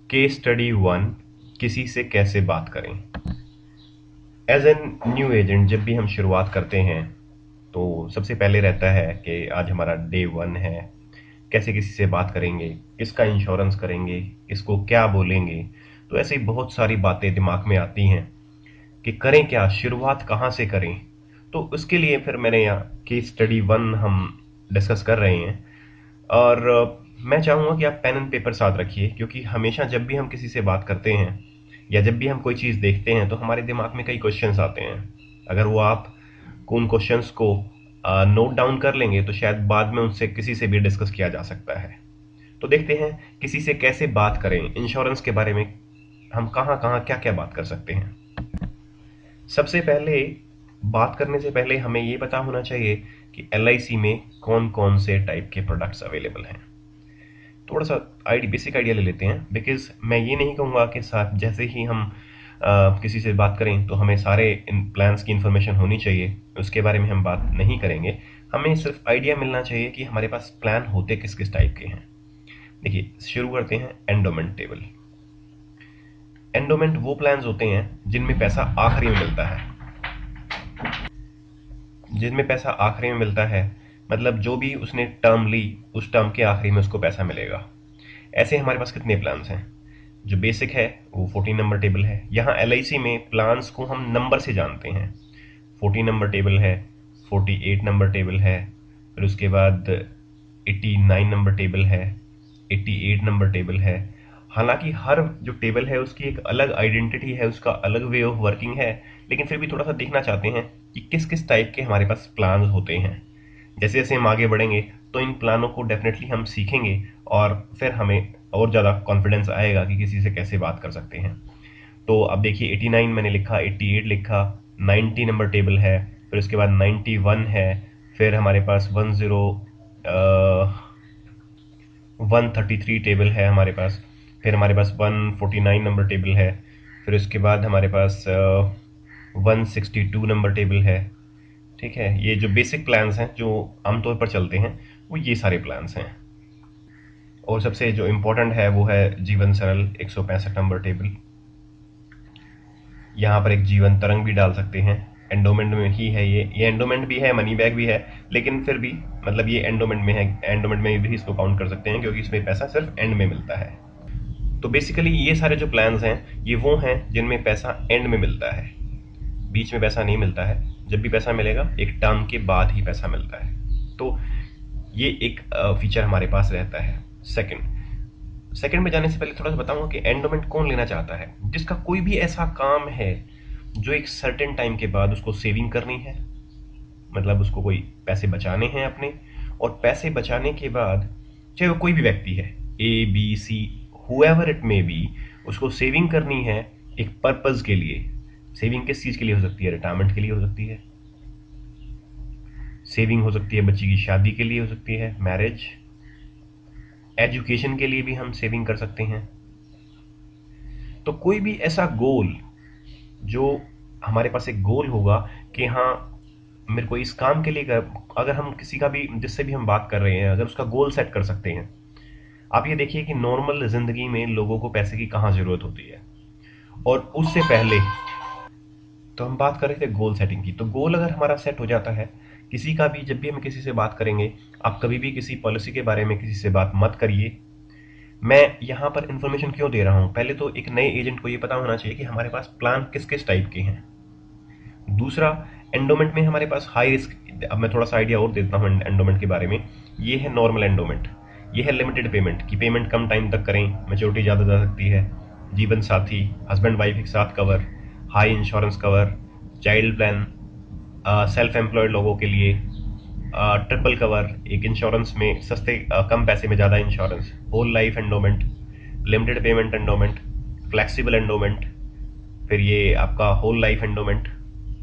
Case study 1, किसी से कैसे बात करें। एज एन न्यू एजेंट जब भी हम शुरुआत करते हैं तो सबसे पहले रहता है कि आज हमारा डे 1 है, कैसे किसी से बात करेंगे, किसका इंश्योरेंस करेंगे, किसको क्या बोलेंगे। तो ऐसे ही बहुत सारी बातें दिमाग में आती हैं कि करें क्या, शुरुआत कहाँ से करें। तो उसके लिए फिर मैंने यहाँ केस स्टडी 1 हम डिस्कस कर रहे हैं। और मैं चाहूँगा कि आप पेन एंड पेपर साथ रखिए, क्योंकि हमेशा जब भी हम किसी से बात करते हैं या जब भी हम कोई चीज़ देखते हैं तो हमारे दिमाग में कई क्वेश्चंस आते हैं। अगर वो आप उन क्वेश्चंस को नोट डाउन कर लेंगे तो शायद बाद में उनसे किसी से भी डिस्कस किया जा सकता है। तो देखते हैं किसी से कैसे बात करें, इंश्योरेंस के बारे में हम कहाँ कहाँ क्या क्या बात कर सकते हैं। सबसे पहले बात करने से पहले हमें ये पता होना चाहिए कि LIC में कौन कौन से टाइप के प्रोडक्ट्स अवेलेबल हैं। थोड़ा सा बेसिक आइडिया ले लेते हैं, बिकॉज मैं ये नहीं कहूँगा कि साथ जैसे ही हम किसी से बात करें तो हमें सारे इन प्लान्स की इन्फॉर्मेशन होनी चाहिए, उसके बारे में हम बात नहीं करेंगे। हमें सिर्फ आइडिया मिलना चाहिए कि हमारे पास प्लान होते किस किस टाइप के हैं। देखिए, शुरू करते हैं एंडोमेंट टेबल। एंडोमेंट वो प्लान्स होते हैं जिनमें पैसा आखिरी में मिलता है। जिनमें पैसा आखिरी में मिलता है मतलब जो भी उसने टर्म ली उस टर्म के आखिरी में उसको पैसा मिलेगा। ऐसे हमारे पास कितने प्लान्स हैं। जो बेसिक है वो 14 नंबर टेबल है। यहाँ LIC में प्लान्स को हम नंबर से जानते हैं। 14 नंबर टेबल है, 48 नंबर टेबल है, फिर उसके बाद 89 नंबर टेबल है, 88 नंबर टेबल है। हालांकि हर जो टेबल है उसकी एक अलग आइडेंटिटी है, उसका अलग वे ऑफ वर्किंग है, लेकिन फिर भी थोड़ा सा देखना चाहते हैं कि किस किस टाइप के हमारे पास प्लान होते हैं। जैसे जैसे हम आगे बढ़ेंगे तो इन प्लानों को डेफिनेटली हम सीखेंगे और फिर हमें और ज़्यादा कॉन्फिडेंस आएगा कि किसी से कैसे बात कर सकते हैं। तो अब देखिए, 89 मैंने लिखा, 88 लिखा, 90 नंबर टेबल है, फिर उसके बाद 91 है, फिर हमारे पास 133 टेबल है हमारे पास, फिर हमारे पास 149 नंबर टेबल है, फिर उसके बाद हमारे पास 162 नंबर टेबल है। ठीक है, ये जो बेसिक प्लान्स हैं जो आमतौर पर चलते हैं वो ये सारे प्लान्स हैं। और सबसे जो इम्पोर्टेंट है वो है जीवन सरल 165 नंबर टेबल। यहाँ पर एक जीवन तरंग भी डाल सकते हैं, एंडोमेंट में ही है। ये एंडोमेंट भी है, मनी बैग भी है, लेकिन फिर भी मतलब ये एंडोमेंट में है। एंडोमेंट में भी इसको काउंट कर सकते हैं क्योंकि इसमें पैसा सिर्फ एंड में मिलता है। तो बेसिकली ये सारे जो प्लान्स हैं ये वो हैं जिनमें पैसा एंड में मिलता है, बीच में पैसा नहीं मिलता है। जब भी पैसा मिलेगा एक टर्म के बाद ही पैसा मिलता है। तो ये एक फीचर हमारे पास रहता है। सेकंड में जाने से पहले थोड़ा सा बताऊंगा कि एंडोमेंट कौन लेना चाहता है। जिसका कोई भी ऐसा काम है जो एक सर्टेन टाइम के बाद उसको सेविंग करनी है, मतलब उसको कोई पैसे बचाने हैं अपने, और पैसे बचाने के बाद चाहे वो कोई भी व्यक्ति है, ABC, however it may be, उसको सेविंग करनी है एक पर्पज के लिए। सेविंग किस चीज के लिए हो सकती है? रिटायरमेंट के लिए हो सकती है, सेविंग हो सकती है बच्ची की शादी के लिए, हो सकती है मैरिज, एजुकेशन के लिए भी हम सेविंग कर सकते हैं। तो कोई भी ऐसा गोल जो हमारे पास एक गोल होगा कि हाँ मेरे को इस काम के लिए अगर हम किसी का भी जिससे भी हम बात कर रहे हैं अगर उसका गोल सेट कर सकते हैं। आप ये देखिए कि नॉर्मल जिंदगी में लोगों को पैसे की कहाँ जरूरत होती है, और उससे पहले तो हम बात कर रहे थे गोल सेटिंग की। तो गोल अगर हमारा सेट हो जाता है, किसी का भी जब भी हम किसी से बात करेंगे, आप कभी भी किसी पॉलिसी के बारे में किसी से बात मत करिए। मैं यहाँ पर इंफॉर्मेशन क्यों दे रहा हूँ, पहले तो एक नए एजेंट को ये पता होना चाहिए कि हमारे पास प्लान किस किस टाइप के हैं। दूसरा, एंडोमेंट में हमारे पास हाई रिस्क, अब मैं थोड़ा सा आइडिया और देता हूँ एंडोमेंट के बारे में। ये है नॉर्मल एंडोमेंट, ये है लिमिटेड पेमेंट की पेमेंट कम टाइम तक करें, मेच्योरिटी ज़्यादा जा सकती है, जीवन साथी, हस्बैंड वाइफ एक साथ cover, high insurance cover, child plan, self employed लोगों के लिए, ट्रिपल कवर, एक इंश्योरेंस में सस्ते कम पैसे में ज़्यादा insurance, whole life endowment, limited payment endowment, flexible endowment, फिर ये आपका होल लाइफ एंडोमेंट।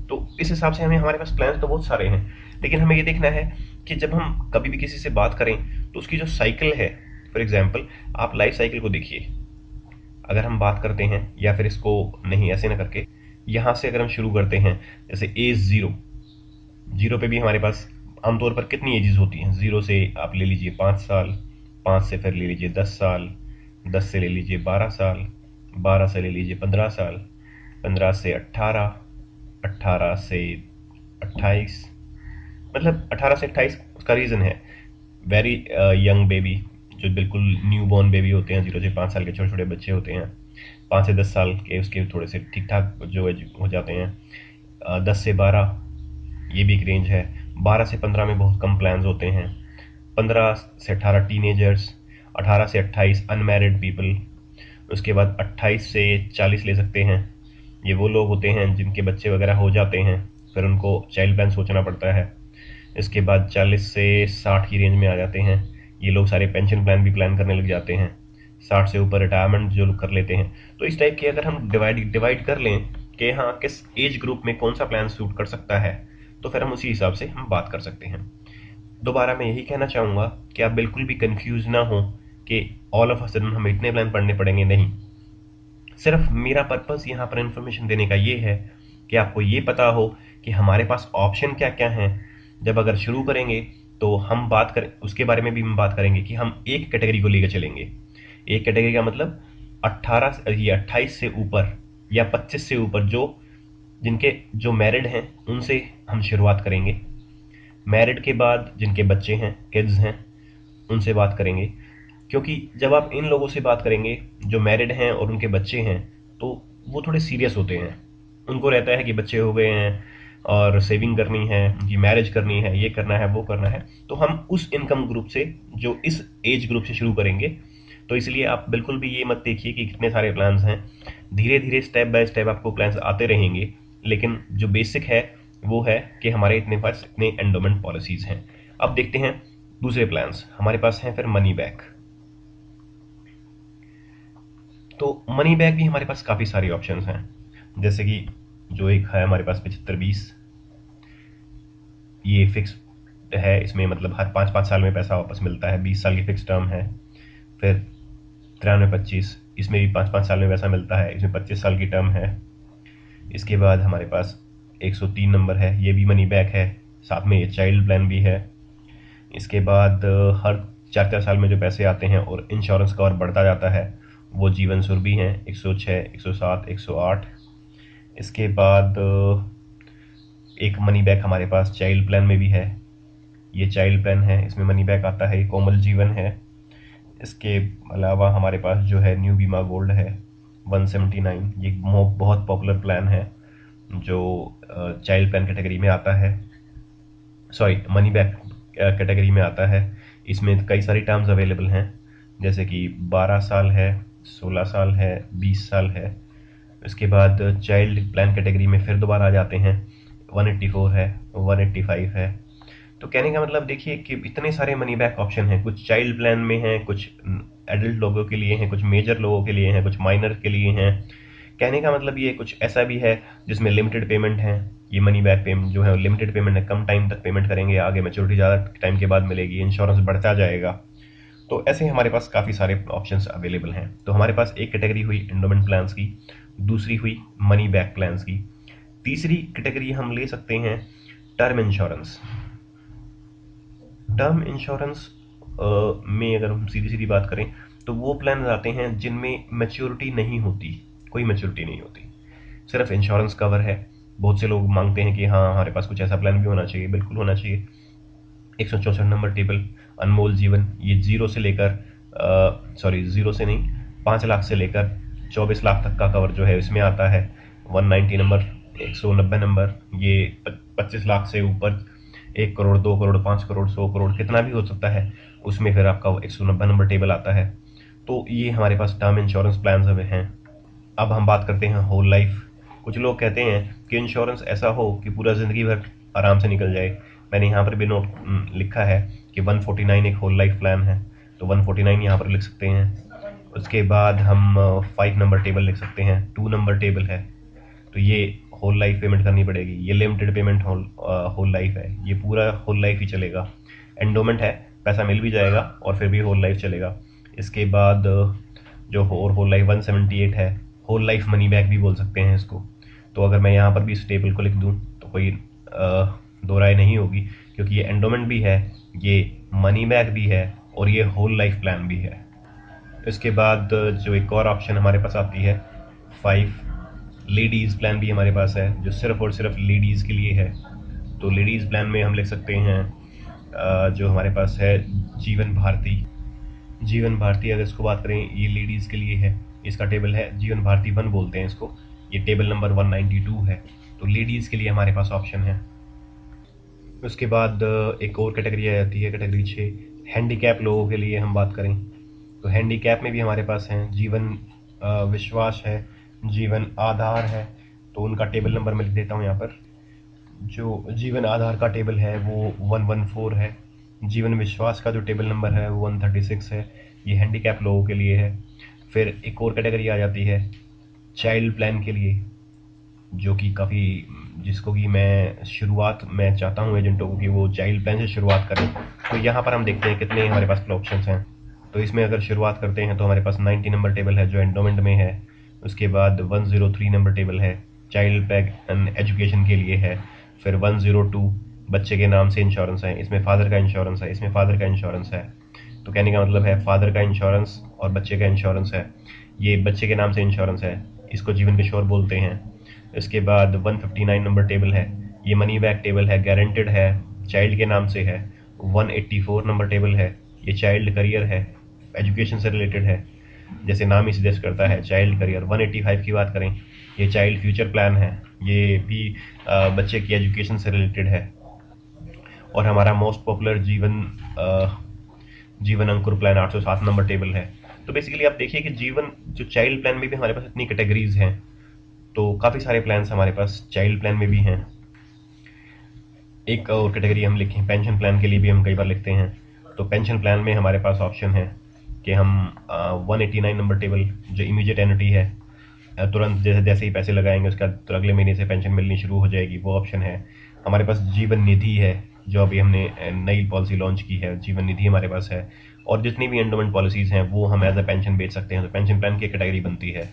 तो इस हिसाब से हमें हमारे पास प्लान तो बहुत सारे हैं, लेकिन हमें ये देखना है कि जब हम कभी भी किसी से बात करें तो उसकी जो साइकिल है, फॉर एग्जाम्पल आप लाइफ साइकिल को देखिए। अगर हम बात करते हैं, या फिर इसको नहीं ऐसे ना करके यहाँ से अगर हम शुरू करते हैं, जैसे एज जीरो पे भी हमारे पास आमतौर पर कितनी एजेस होती हैं? जीरो से आप ले लीजिए 5 साल, 5 से फिर ले लीजिए 10 साल, 10 से ले लीजिए 12 साल, 12 से ले लीजिए 15 साल, 15 से 18, 18 से 28, मतलब 18 से 28 उसका रीज़न है वेरी यंग बेबी, जो बिल्कुल न्यू बॉर्न बेबी होते हैं, 0 से 5 साल के छोटे छोटे बच्चे होते हैं, 5 से 10 साल के उसके थोड़े से ठीक ठाक जो हो जाते हैं, 10 से 12 ये भी एक रेंज है, 12 से 15 में बहुत कम प्लान्स होते हैं, 15 से 18 टीनेजर्स, 18 से 28 अनमैरिड पीपल, उसके बाद 28 से 40 ले सकते हैं, ये वो लोग होते हैं जिनके बच्चे वगैरह हो जाते हैं, फिर उनको चाइल्ड प्लान सोचना पड़ता है। इसके बाद 40 से 60 की रेंज में आ जाते हैं, ये लोग सारे पेंशन प्लान भी प्लान करने लग जाते हैं, 60 से ऊपर रिटायरमेंट जो लोग कर लेते हैं। तो इस टाइप के अगर हम डिवाइड कर लें कि हाँ किस एज ग्रुप में कौन सा प्लान सूट कर सकता है, तो फिर हम उसी हिसाब से हम बात कर सकते हैं। दोबारा मैं यही कहना चाहूँगा कि आप बिल्कुल भी कंफ्यूज ना हो कि ऑल ऑफ अ सडन हमें इतने प्लान पढ़ने पड़ेंगे, नहीं। सिर्फ मेरा पर्पस यहाँ पर इंफॉर्मेशन देने का ये है कि आपको ये पता हो कि हमारे पास ऑप्शन क्या क्या हैं। जब अगर शुरू करेंगे तो हम बात करें उसके बारे में भी हम बात करेंगे कि हम एक कैटेगरी को लेकर चलेंगे। एक कैटेगरी का मतलब 18 या 28 से ऊपर या 25 से ऊपर जिनके जो मैरिड हैं उनसे हम शुरुआत करेंगे। मैरिड के बाद जिनके बच्चे हैं, किड्स हैं, उनसे बात करेंगे, क्योंकि जब आप इन लोगों से बात करेंगे जो मैरिड हैं और उनके बच्चे हैं, तो वो थोड़े सीरियस होते हैं। उनको रहता है कि बच्चे हो गए हैं और सेविंग करनी है, उनकी मैरिज करनी है, ये करना है वो करना है, तो हम उस इनकम ग्रुप से जो इस एज ग्रुप से शुरू करेंगे। तो इसलिए आप बिल्कुल भी ये मत देखिए कि कितने सारे प्लान्स हैं, धीरे धीरे स्टेप बाय स्टेप आपको प्लान्स आते रहेंगे, लेकिन जो बेसिक है वो है कि हमारे इतने पास इतने एंडोमेंट पॉलिसीज हैं। अब देखते हैं दूसरे प्लान्स हमारे पास हैं। फिर मनी बैक, तो मनी बैक भी हमारे पास काफ़ी सारे ऑप्शंस हैं, जैसे कि जो एक है हमारे पास 75-20, ये फिक्स है, इसमें मतलब हर 5-5 साल में पैसा वापस मिलता है, 20 साल की फिक्स टर्म है। फिर 93-25, इसमें भी 5-5 साल में पैसा मिलता है, इसमें 25 साल की टर्म है। इसके बाद हमारे पास 103 नंबर है, ये भी मनी बैक है, साथ में ये चाइल्ड प्लान भी है। इसके बाद हर 4-4 साल में जो पैसे आते हैं और इंश्योरेंस कवर बढ़ता जाता है, वो जीवन सुरभि हैं, 106, 107, 108। इसके बाद एक मनी बैक हमारे पास चाइल्ड प्लान में भी है, ये चाइल्ड प्लान है, इसमें मनी बैक आता है, ये कोमल जीवन है। इसके अलावा हमारे पास जो है न्यू बीमा गोल्ड है 179, ये बहुत पॉपुलर प्लान है जो चाइल्ड प्लान कैटेगरी में आता है, सॉरी मनी बैक कैटेगरी में आता है। इसमें कई सारी टर्म्स अवेलेबल हैं, जैसे कि 12 साल है, 16 साल है, 20 साल है। इसके बाद चाइल्ड प्लान कैटेगरी में फिर दोबारा आ जाते हैं, 184 है, 185 है। तो कहने का मतलब देखिए कि इतने सारे मनी बैक ऑप्शन हैं, कुछ चाइल्ड प्लान में हैं, कुछ एडल्ट लोगों के लिए हैं, कुछ मेजर लोगों के लिए हैं, कुछ माइनर के लिए हैं। कहने का मतलब ये कुछ ऐसा भी है जिसमें लिमिटेड पेमेंट है, ये मनी बैक पेमेंट जो है लिमिटेड पेमेंट है, कम टाइम तक पेमेंट करेंगे, आगे मैच्योरिटी ज़्यादा टाइम के बाद मिलेगी, इंश्योरेंस बढ़ता जाएगा। तो ऐसे हमारे पास काफ़ी सारे ऑप्शंस अवेलेबल हैं। तो हमारे पास एक कैटेगरी हुई एंडोमेंट प्लान्स की, दूसरी हुई मनी बैक प्लान्स की, तीसरी कैटेगरी हम ले सकते हैं टर्म इंश्योरेंस। टर्म इंश्योरेंस में अगर हम सीधी सीधी बात करें तो वो प्लान आते हैं जिनमें मैच्योरिटी नहीं होती, कोई मैच्योरिटी नहीं होती, सिर्फ इंश्योरेंस कवर है। बहुत से लोग मांगते हैं कि हाँ हमारे पास कुछ ऐसा प्लान भी होना चाहिए, बिल्कुल होना चाहिए। 164 नंबर टेबल अनमोल जीवन, ये जीरो से लेकर जीरो से नहीं, 5 लाख से लेकर 24 लाख तक का कवर जो है इसमें आता है। 190 नंबर, 190 नंबर, ये 25 लाख से ऊपर 1 करोड़, 2 करोड़, 5 करोड़, 100 करोड़ कितना भी हो सकता है, उसमें फिर आपका 190 नंबर टेबल आता है। तो ये हमारे पास टर्म इंश्योरेंस प्लान अब हैं। अब हम बात करते हैं होल लाइफ। कुछ लोग कहते हैं कि इंश्योरेंस ऐसा हो कि पूरा ज़िंदगी भर आराम से निकल जाए। मैंने यहाँ पर भी नोट लिखा है कि 149 एक होल लाइफ प्लान है, तो 149 यहाँ पर लिख सकते हैं। उसके बाद हम 5 नंबर टेबल लिख सकते हैं, 2 नंबर टेबल है, तो ये होल लाइफ पेमेंट करनी पड़ेगी। ये लिमिटेड पेमेंट होल लाइफ है, ये पूरा होल लाइफ ही चलेगा। एंडोमेंट है, पैसा मिल भी जाएगा और फिर भी होल लाइफ चलेगा। इसके बाद जो होल लाइफ 178 है, होल लाइफ मनी बैक भी बोल सकते हैं इसको। तो अगर मैं यहाँ पर भी इस टेबल को लिख दूँ तो कोई दो राय नहीं होगी, क्योंकि ये एंडोमेंट भी है, ये मनी बैक भी है और ये होल लाइफ प्लान भी है। इसके बाद जो एक और ऑप्शन हमारे पास आती है 5, लेडीज़ प्लान भी हमारे पास है जो सिर्फ और सिर्फ लेडीज़ के लिए है। तो लेडीज़ प्लान में हम लिख सकते हैं जो हमारे पास है जीवन भारती। जीवन भारती अगर इसको बात करें, ये लेडीज़ के लिए है, इसका टेबल है जीवन भारती 1 बोलते हैं इसको, ये टेबल नंबर 192 है। तो लेडीज़ के लिए हमारे पास ऑप्शन है। उसके बाद एक और कैटेगरी आ जाती है, कैटेगरी 6, हैंडीकैप लोगों के लिए हम बात करें तो हैंडीकैप में भी हमारे पास हैं जीवन विश्वास है, जीवन आधार है। तो उनका टेबल नंबर मैं लिख देता हूँ यहाँ पर। जो जीवन आधार का टेबल है वो 114 है, जीवन विश्वास का जो टेबल नंबर है वो 136 है। ये हैंडीकैप लोगों के लिए है। फिर एक और कैटेगरी आ जाती है चाइल्ड प्लान के लिए, जो कि काफ़ी, जिसको कि मैं चाहता हूँ एजेंटों को कि वो चाइल्ड प्लान से शुरुआत करें। तो यहाँ पर हम देखते हैं कितने हमारे पास ऑप्शन हैं। तो इसमें अगर शुरुआत करते हैं तो हमारे पास 90 नंबर टेबल है जो एंडोमेंट में है। उसके बाद 103 नंबर टेबल है चाइल्ड पैक एंड एजुकेशन के लिए है। फिर 102 बच्चे के नाम से इंश्योरेंस है, इसमें फादर का इंश्योरेंस है, इसमें फादर का इंश्योरेंस है। तो कहने का मतलब है फादर का इंश्योरेंस और बच्चे का इंश्योरेंस है। ये बच्चे के नाम से इंश्योरेंस है, इसको जीवन किशोर बोलते हैं। इसके बाद 159 नंबर टेबल है, ये मनी बैक टेबल है, गारंटेड है, चाइल्ड के नाम से है। 184 नंबर टेबल है, ये चाइल्ड करियर है, एजुकेशन से रिलेटेड है, जैसे नाम ही सजेस्ट करता है चाइल्ड करियर। 185 की बात करें, ये चाइल्ड फ्यूचर प्लान है, ये भी बच्चे की एजुकेशन से रिलेटेड है। और हमारा मोस्ट पॉपुलर जीवन अंकुर प्लान 807 नंबर टेबल है। तो बेसिकली आप देखिए कि जीवन जो चाइल्ड प्लान में भी हमारे पास इतनी कैटेगरीज हैं, तो काफ़ी सारे प्लान्स हमारे पास चाइल्ड प्लान में भी हैं। एक और कैटेगरी हम लिखें पेंशन प्लान के लिए भी हम कई बार लिखते हैं। तो पेंशन प्लान में हमारे पास ऑप्शन है कि हम 189 नंबर टेबल जो इमीडिएट एन्युटी है, तुरंत जैसे ही पैसे लगाएंगे उसका तो अगले महीने से पेंशन मिलनी शुरू हो जाएगी, वो ऑप्शन है। हमारे पास जीवन निधि है जो अभी हमने नई पॉलिसी लॉन्च की है, जीवन निधि हमारे पास है। और जितनी भी एंडोमेंट पॉलिसीज़ हैं वो हम एज अ पेंशन बेच सकते हैं, तो पेंशन प्लान की कैटेगरी बनती है।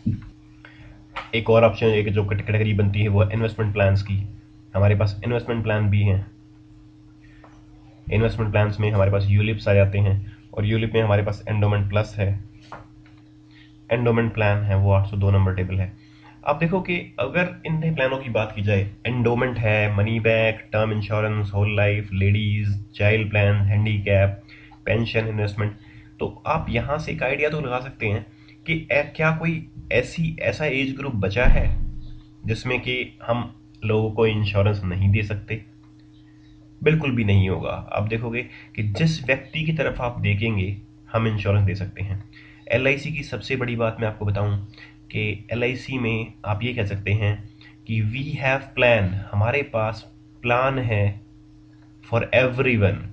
एक और ऑप्शन, एक जो कैटेगरी बनती है वो इन्वेस्टमेंट प्लान्स की। हमारे पास इन्वेस्टमेंट प्लान भी हैं। इन्वेस्टमेंट प्लान्स में हमारे पास यूलिप्स आ जाते हैं, और यूलिप में हमारे पास एंडोमेंट प्लस है। एंडोमेंट प्लान है वो 802 नंबर टेबल है। आप देखो कि अगर इन प्लानों की बात की जाए, एंडोमेंट है, money back, term insurance, whole life, ladies, child plan, handicap, pension, investment, तो आप यहाँ से एक आइडिया तो लगा सकते हैं कि क्या कोई ऐसा एज ग्रुप बचा है जिसमें कि हम लोगों को इंश्योरेंस नहीं दे सकते? बिल्कुल भी नहीं होगा। आप देखोगे कि जिस व्यक्ति की तरफ आप देखेंगे हम इंश्योरेंस दे सकते हैं। LIC की सबसे बड़ी बात मैं आपको बताऊं कि LIC में आप ये कह सकते हैं कि वी हैव प्लान, हमारे पास प्लान है फॉर एवरीवन।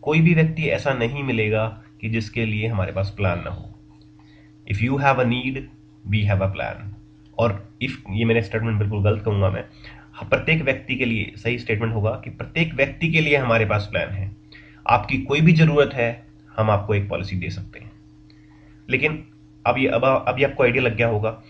कोई भी व्यक्ति ऐसा नहीं मिलेगा कि जिसके लिए हमारे पास प्लान ना हो। If you have a need we have a plan. और इफ़, ये मैंने स्टेटमेंट बिल्कुल गलत कहूँगा मैं, प्रत्येक व्यक्ति के लिए सही स्टेटमेंट होगा कि प्रत्येक व्यक्ति के लिए हमारे पास प्लान है। आपकी कोई भी ज़रूरत है हम आपको एक पॉलिसी दे सकते हैं। लेकिन अब ये आपको आइडिया लग गया होगा।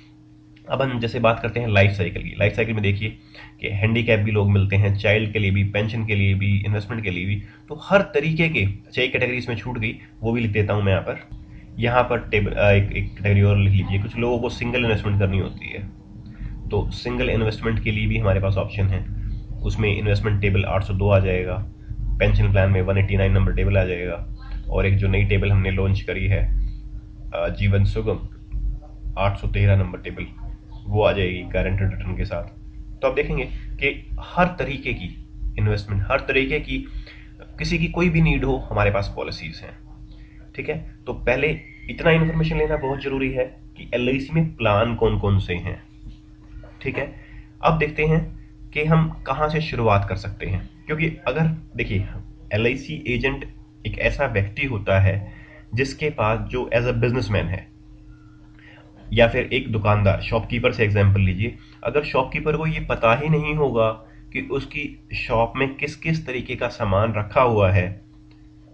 अब हम जैसे बात करते हैं लाइफ साइकिल की। लाइफ साइकिल में देखिए कि हैंडीकैप भी लोग मिलते हैं, चाइल्ड के लिए भी, पेंशन के लिए भी, इन्वेस्टमेंट के लिए भी। तो हर तरीके के, अच्छा एक कैटेगरी इसमें छूट गई, वो भी लिख देता हूँ मैं यहाँ पर टेबल एक कैटेगरी और लिख लीजिए। कुछ लोगों को सिंगल इन्वेस्टमेंट करनी होती है, तो सिंगल इन्वेस्टमेंट के लिए भी हमारे पास ऑप्शन है। उसमें इन्वेस्टमेंट टेबल 802 आ जाएगा, पेंशन प्लान में 189 नंबर टेबल आ जाएगा, और एक जो नई टेबल हमने लॉन्च करी है जीवन सुगम 813 नंबर टेबल, वो आ जाएगी गारंटेड रिटर्न के साथ। तो आप देखेंगे कि हर तरीके की इन्वेस्टमेंट, हर तरीके की, किसी की कोई भी नीड हो, हमारे पास पॉलिसीज हैं। ठीक है, तो पहले इतना इन्फॉर्मेशन लेना बहुत जरूरी है कि LIC में प्लान कौन कौन से हैं। ठीक है, अब देखते हैं कि हम कहाँ से शुरुआत कर सकते हैं। क्योंकि अगर देखिए LIC एजेंट एक ऐसा व्यक्ति होता है जिसके पास, जो एज अ बिजनेसमैन है, या फिर एक दुकानदार, शॉपकीपर से एग्जांपल लीजिए। अगर शॉपकीपर को ये पता ही नहीं होगा कि उसकी शॉप में किस किस तरीके का सामान रखा हुआ है,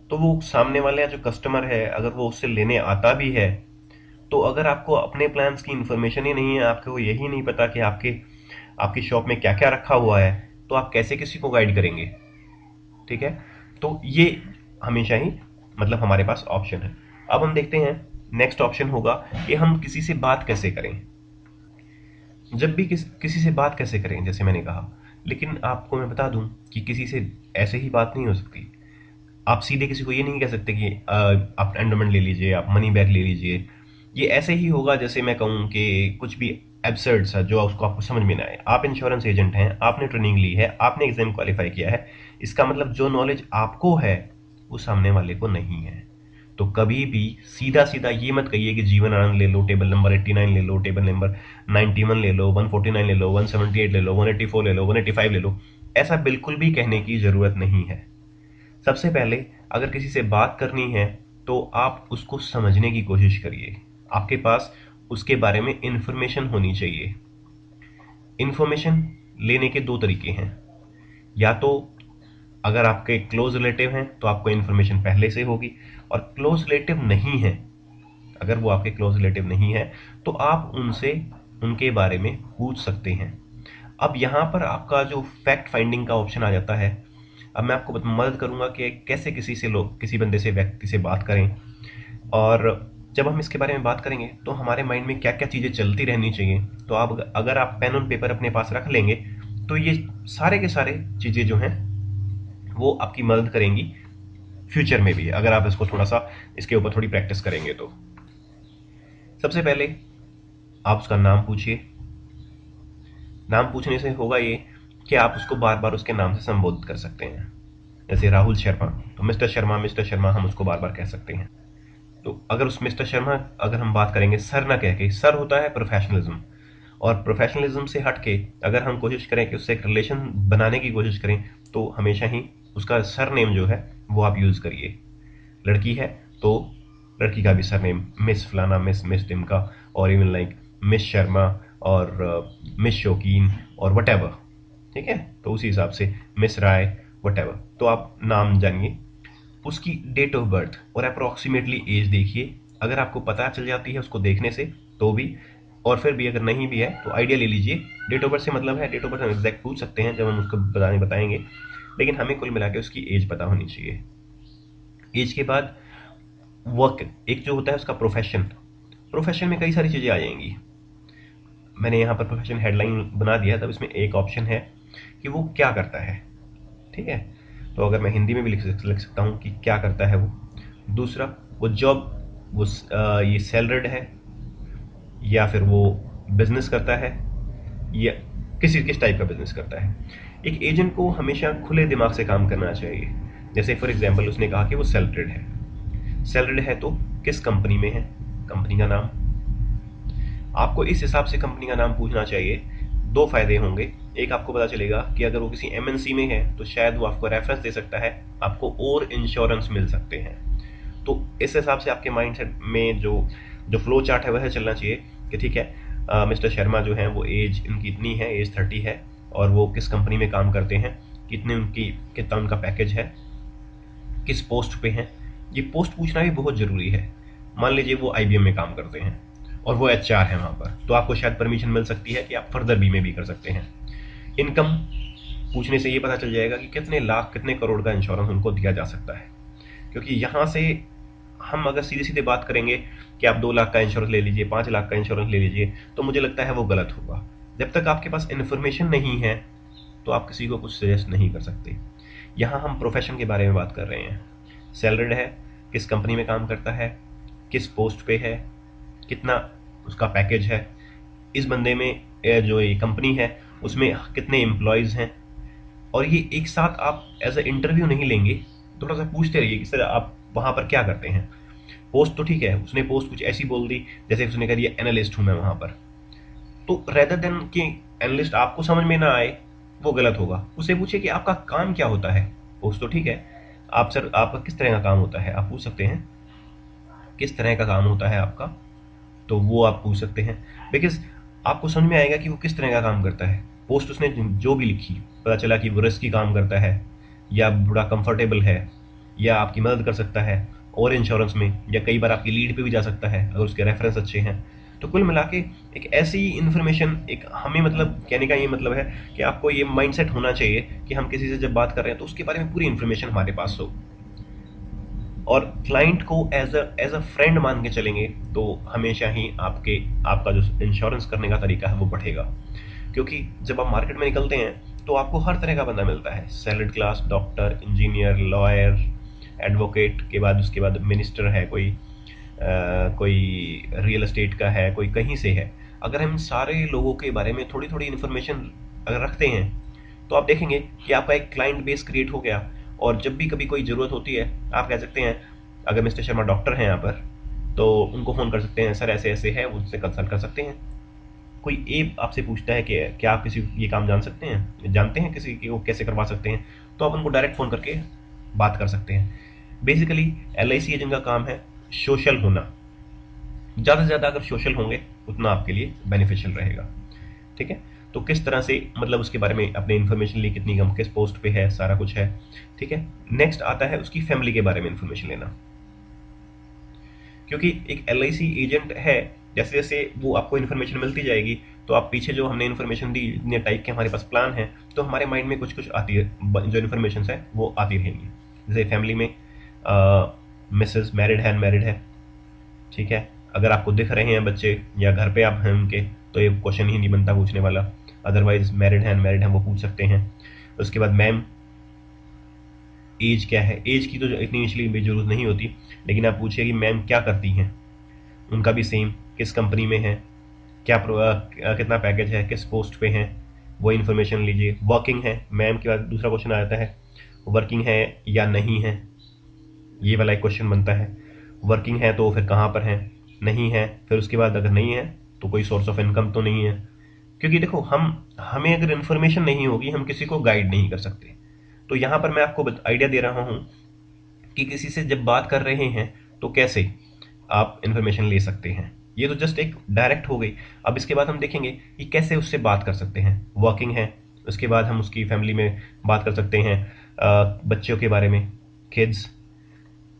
तो वो सामने वाले जो कस्टमर है, अगर वो उससे लेने आता भी है, तो अगर आपको अपने प्लान्स की इंफॉर्मेशन ही नहीं है, आपको यही नहीं पता कि आपकी शॉप में क्या क्या रखा हुआ है, तो आप कैसे किसी को गाइड करेंगे? ठीक है, तो ये हमेशा ही मतलब हमारे पास ऑप्शन है। अब हम देखते हैं नेक्स्ट ऑप्शन होगा कि हम किसी से बात कैसे करें। जब भी किसी से बात कैसे करें, जैसे मैंने कहा, लेकिन आपको मैं बता दूं कि किसी से ऐसे ही बात नहीं हो सकती। आप सीधे किसी को ये नहीं कह सकते कि आप एंडोमेंट ले लीजिए, आप मनी बैक ले लीजिए। ये ऐसे ही होगा जैसे मैं कहूँ कि कुछ भी एब्सर्ड सा जो उसको आपको समझ में ना आए। आप इंश्योरेंस एजेंट हैं, आपने ट्रेनिंग ली है, आपने एग्जाम क्वालिफाई किया है, इसका मतलब जो नॉलेज आपको है वो सामने वाले को नहीं है। तो कभी भी सीधा सीधा ये मत कहिए कि जीवन आनंद ले लो, टेबल नंबर 89 ले लो, टेबल नंबर 91 ले लो, 149 ले लो, 178 ले लो, 184 ले लो, 185 ले लो। ऐसा बिल्कुल भी कहने की जरूरत नहीं है। सबसे पहले अगर किसी से बात करनी है तो आप उसको समझने की कोशिश करिए। आपके पास उसके बारे में इंफॉर्मेशन होनी चाहिए। इंफॉर्मेशन लेने के दो तरीके हैं। या तो अगर आपके क्लोज रिलेटिव हैं तो आपको इंफॉर्मेशन पहले से होगी, और क्लोज रिलेटिव नहीं है, अगर वो आपके क्लोज रिलेटिव नहीं है तो आप उनसे उनके बारे में पूछ सकते हैं। अब यहाँ पर आपका जो फैक्ट फाइंडिंग का ऑप्शन आ जाता है। अब मैं आपको मदद करूंगा कि कैसे किसी बंदे से, व्यक्ति से बात करें। और जब हम इसके बारे में बात करेंगे तो हमारे माइंड में क्या क्या चीज़ें चलती रहनी चाहिए। तो आप अगर आप पेन और पेपर अपने पास रख लेंगे तो ये सारे के सारे चीज़ें जो हैं वो आपकी मदद करेंगी फ्यूचर में भी, अगर आप इसको थोड़ा सा इसके ऊपर थोड़ी प्रैक्टिस करेंगे तो। सबसे पहले आप उसका नाम पूछिए। नाम पूछने से होगा ये कि आप उसको बार बार उसके नाम से संबोधित कर सकते हैं। जैसे राहुल शर्मा, तो मिस्टर शर्मा, मिस्टर शर्मा हम उसको बार बार कह सकते हैं। तो अगर उस मिस्टर शर्मा अगर हम बात करेंगे सर ना कह के, सर होता है प्रोफेशनलिज्म, और प्रोफेशनलिज्म से हट के अगर हम कोशिश करें कि उससे एक रिलेशन बनाने की कोशिश करें तो हमेशा ही उसका सर नेम जो है वो आप यूज़ करिए। लड़की है तो लड़की का भी सर नेम, मिस फलाना, मिस टिमका, और इवन लाइक मिस शर्मा और मिस शौकीन और वट एवर। ठीक है, तो उसी हिसाब से मिस राय, वट एवर। तो आप नाम जानिए, उसकी डेट ऑफ बर्थ और अप्रोक्सीमेटली एज देखिए। अगर आपको पता चल जाती है उसको देखने से तो भी, और फिर भी अगर नहीं भी है तो आइडिया ले लीजिए। डेट ऑफ बर्थ से मतलब है, डेट ऑफ बर्थ हम एग्जैक्ट पूछ सकते हैं जब हम उसको बताएंगे, लेकिन हमें कुल मिला के उसकी एज पता होनी चाहिए। एज के बाद वर्क, एक जो होता है उसका प्रोफेशन। प्रोफेशन में कई सारी चीज़ें आ जाएंगी। मैंने यहाँ पर प्रोफेशन हेडलाइन बना दिया, तब इसमें एक ऑप्शन है कि वो क्या करता है। ठीक है, तो अगर मैं हिंदी में भी लिख सकता हूँ कि क्या करता है वो। दूसरा, वो जॉब, वो ये सैलरीड है या फिर वो बिजनेस करता है, या किस टाइप का बिजनेस करता है। एक एजेंट को हमेशा खुले दिमाग से काम करना चाहिए। जैसे फॉर एग्जांपल उसने कहा कि वो सैलरीड है। सैलरीड है तो किस कंपनी में है, कंपनी का नाम। आपको इस हिसाब से कंपनी का नाम पूछना चाहिए। दो फायदे होंगे। एक, आपको पता चलेगा कि अगर वो किसी एमएनसी में है तो शायद वो आपको रेफरेंस दे सकता है, आपको और इंश्योरेंस मिल सकते हैं। तो इस हिसाब से आपके माइंडसेट में जो जो फ्लो चार्ट है वह चलना चाहिए कि ठीक है, मिस्टर शर्मा जो है वो एज इनकी इतनी है, एज 30 है, और वो किस कंपनी में काम करते हैं, कितना उनका पैकेज है, किस पोस्ट पे हैं। ये पोस्ट पूछना भी बहुत ज़रूरी है। मान लीजिए वो आईबीएम में काम करते हैं और वो एचआर है वहाँ पर, तो आपको शायद परमिशन मिल सकती है कि आप फर्दर बी में भी कर सकते हैं। इनकम पूछने से ये पता चल जाएगा कि कितने लाख, कितने करोड़ का इंश्योरेंस उनको दिया जा सकता है। क्योंकि यहाँ से हम अगर सीधे सीधे बात करेंगे कि आप 2 लाख का इंश्योरेंस ले लीजिए, 5 लाख का इंश्योरेंस ले लीजिए, तो मुझे लगता है वो गलत होगा। जब तक आपके पास इन्फॉर्मेशन नहीं है तो आप किसी को कुछ सजेस्ट नहीं कर सकते। यहाँ हम प्रोफेशन के बारे में बात कर रहे हैं। सैलरीड है, किस कंपनी में काम करता है, किस पोस्ट पे है, कितना उसका पैकेज है, इस बंदे में जो ये कंपनी है उसमें कितने एम्प्लॉयज़ हैं। और ये एक साथ आप एज ए इंटरव्यू नहीं लेंगे, थोड़ा सा पूछते रहिए कि सर आप वहाँ पर क्या करते हैं। पोस्ट तो ठीक है, उसने पोस्ट कुछ ऐसी बोल दी जैसे उसने कह दिया एनालिस्ट हूँ मैं वहाँ पर, तो रेदर देन कि एनालिस्ट आपको समझ में ना आए वो गलत होगा। उससे पूछिए कि आपका काम क्या होता है। पोस्ट तो ठीक है, आप सर आपका किस तरह का काम होता है, आप पूछ सकते हैं किस तरह का काम होता है आपका, तो वो आप पूछ सकते हैं। बिकॉज आपको समझ में आएगा कि वो किस तरह का काम करता है। पोस्ट उसने जो भी लिखी, पता चला कि वो रिस्की काम करता है या बड़ा कंफर्टेबल है या आपकी मदद कर सकता है और इंश्योरेंस में, या कई बार आपकी लीड पे भी जा सकता है अगर उसके रेफरेंस अच्छे हैं। तो कुल मिला के एक ऐसी इन्फॉर्मेशन, एक हमें मतलब कहने का ये मतलब है कि आपको ये माइंडसेट होना चाहिए कि हम किसी से जब बात कर रहे हैं तो उसके बारे में पूरी इन्फॉर्मेशन हमारे पास हो। और क्लाइंट को एज अ फ्रेंड मान के चलेंगे तो हमेशा ही आपका जो इंश्योरेंस करने का तरीका है वो बढ़ेगा। क्योंकि जब आप मार्केट में निकलते हैं तो आपको हर तरह का बंदा मिलता है, salaried class, doctor, engineer, lawyer, advocate, के बाद उसके बाद मिनिस्टर है, कोई रियल एस्टेट का है, कोई कहीं से है। अगर हम सारे लोगों के बारे में थोड़ी थोड़ी इन्फॉर्मेशन अगर रखते हैं तो आप देखेंगे कि आपका एक क्लाइंट बेस क्रिएट हो गया। और जब भी कभी कोई ज़रूरत होती है आप कह सकते हैं, अगर मिस्टर शर्मा डॉक्टर हैं यहाँ पर तो उनको फ़ोन कर सकते हैं, सर ऐसे ऐसे है, उनसे कंसल्ट कर सकते हैं। कोई ए आपसे पूछता है कि क्या आप किसी ये काम जानते हैं किसी को कैसे करवा सकते हैं, तो आप उनको डायरेक्ट फ़ोन करके बात कर सकते हैं। बेसिकली LIC एजेंट का काम है सोशल होना। ज़्यादा से ज़्यादा अगर सोशल होंगे उतना आपके लिए बेनिफिशियल रहेगा। ठीक है, तो किस तरह से मतलब उसके बारे में अपने इन्फॉर्मेशन ली, कितनी कम किस पोस्ट पे है, सारा कुछ है। ठीक है, नेक्स्ट आता है उसकी फैमिली के बारे में इन्फॉर्मेशन लेना। क्योंकि एक LIC एजेंट है, जैसे जैसे वो आपको इन्फॉर्मेशन मिलती जाएगी तो आप पीछे जो हमने इन्फॉर्मेशन दी, इतने टाइप के हमारे पास प्लान है, तो हमारे माइंड में कुछ कुछ आती है, जो इन्फॉर्मेशन है वो आती रहेंगी। जैसे फैमिली में मिसेस मैरिड है, अनमैरिड है। ठीक है, अगर आपको दिख रहे हैं बच्चे या घर पे आप हैं उनके, तो ये क्वेश्चन ही नहीं बनता पूछने वाला। अदरवाइज मैरिड है, अनमैरिड है, वो पूछ सकते हैं। उसके बाद मैम एज क्या है, एज की तो इतनी इनिशियली जरूरत नहीं होती, लेकिन आप पूछिए कि मैम क्या करती हैं, उनका भी सेम, किस कंपनी में है, कितना पैकेज है, किस पोस्ट पे हैं, वो इन्फॉर्मेशन लीजिए। वर्किंग है मैम के बाद दूसरा क्वेश्चन आ जाता है, वर्किंग है या नहीं है, ये वाला एक क्वेश्चन बनता है। वर्किंग है तो फिर कहाँ पर है, नहीं है फिर उसके बाद अगर नहीं है तो कोई सोर्स ऑफ इनकम तो नहीं है। क्योंकि देखो हमें अगर इन्फॉर्मेशन नहीं होगी हम किसी को गाइड नहीं कर सकते। तो यहाँ पर मैं आपको आइडिया दे रहा हूँ कि किसी से जब बात कर रहे हैं तो कैसे आप इन्फॉर्मेशन ले सकते हैं। ये तो जस्ट एक डायरेक्ट हो गई। अब इसके बाद हम देखेंगे कि कैसे उससे बात कर सकते हैं। वर्किंग है, उसके बाद हम उसकी फैमिली में बात कर सकते हैं, बच्चों के बारे में, किड्स।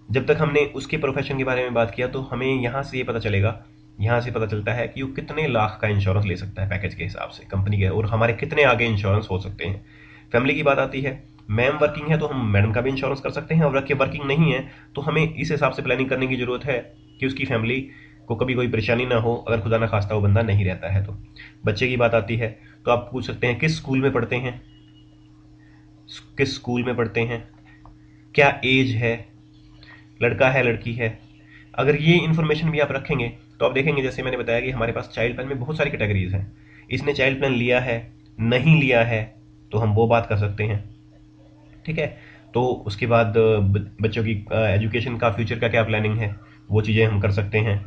जब तक हमने उसके प्रोफेशन के बारे में बात किया तो हमें यहाँ से ये पता चलेगा, यहाँ से पता चलता है कि वो कितने लाख का इंश्योरेंस ले सकता है पैकेज के हिसाब से कंपनी के, और हमारे कितने आगे इंश्योरेंस हो सकते हैं। फैमिली की बात आती है, मैम वर्किंग है तो हम मैडम का भी इंश्योरेंस कर सकते हैं, और वर्किंग नहीं है तो हमें इस हिसाब से प्लानिंग करने की जरूरत है कि उसकी फैमिली को कभी कोई परेशानी ना हो, अगर खुदा ना खास्ता वो बंदा नहीं रहता है तो। बच्चे की बात आती है तो आप पूछ सकते हैं किस स्कूल में पढ़ते हैं, किस स्कूल में पढ़ते हैं, क्या एज है, लड़का है लड़की है। अगर ये इन्फॉर्मेशन भी आप रखेंगे तो आप देखेंगे, जैसे मैंने बताया कि हमारे पास चाइल्ड प्लान में बहुत सारी कैटेगरीज हैं। इसने चाइल्ड प्लान लिया है, नहीं लिया है, तो हम वो बात कर सकते हैं। ठीक है, तो उसके बाद बच्चों की एजुकेशन का, फ्यूचर का क्या प्लानिंग है, वो चीज़ें हम कर सकते हैं।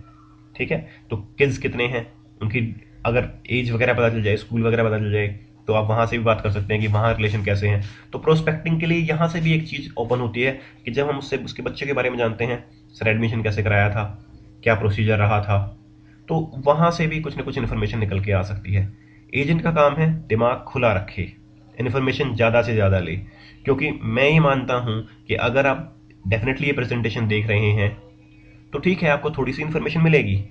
ठीक है, तो किड्स कितने हैं, उनकी अगर एज वगैरह पता चल जाए, स्कूल वगैरह पता चल जाए, तो आप वहाँ से भी बात कर सकते हैं कि वहाँ रिलेशन कैसे हैं। तो प्रोस्पेक्टिंग के लिए यहाँ से भी एक चीज़ ओपन होती है कि जब हम उससे उसके बच्चे के बारे में जानते हैं, सर एडमिशन कैसे कराया था, क्या प्रोसीजर रहा था, तो वहाँ से भी कुछ ना कुछ इन्फॉर्मेशन निकल के आ सकती है। एजेंट का काम है दिमाग खुला रखे, इन्फॉर्मेशन ज़्यादा से ज़्यादा ले। क्योंकि मैं ये मानता हूँ कि अगर आप डेफिनेटली ये प्रेजेंटेशन देख रहे हैं तो ठीक है, आपको थोड़ी सी इन्फॉर्मेशन मिलेगी,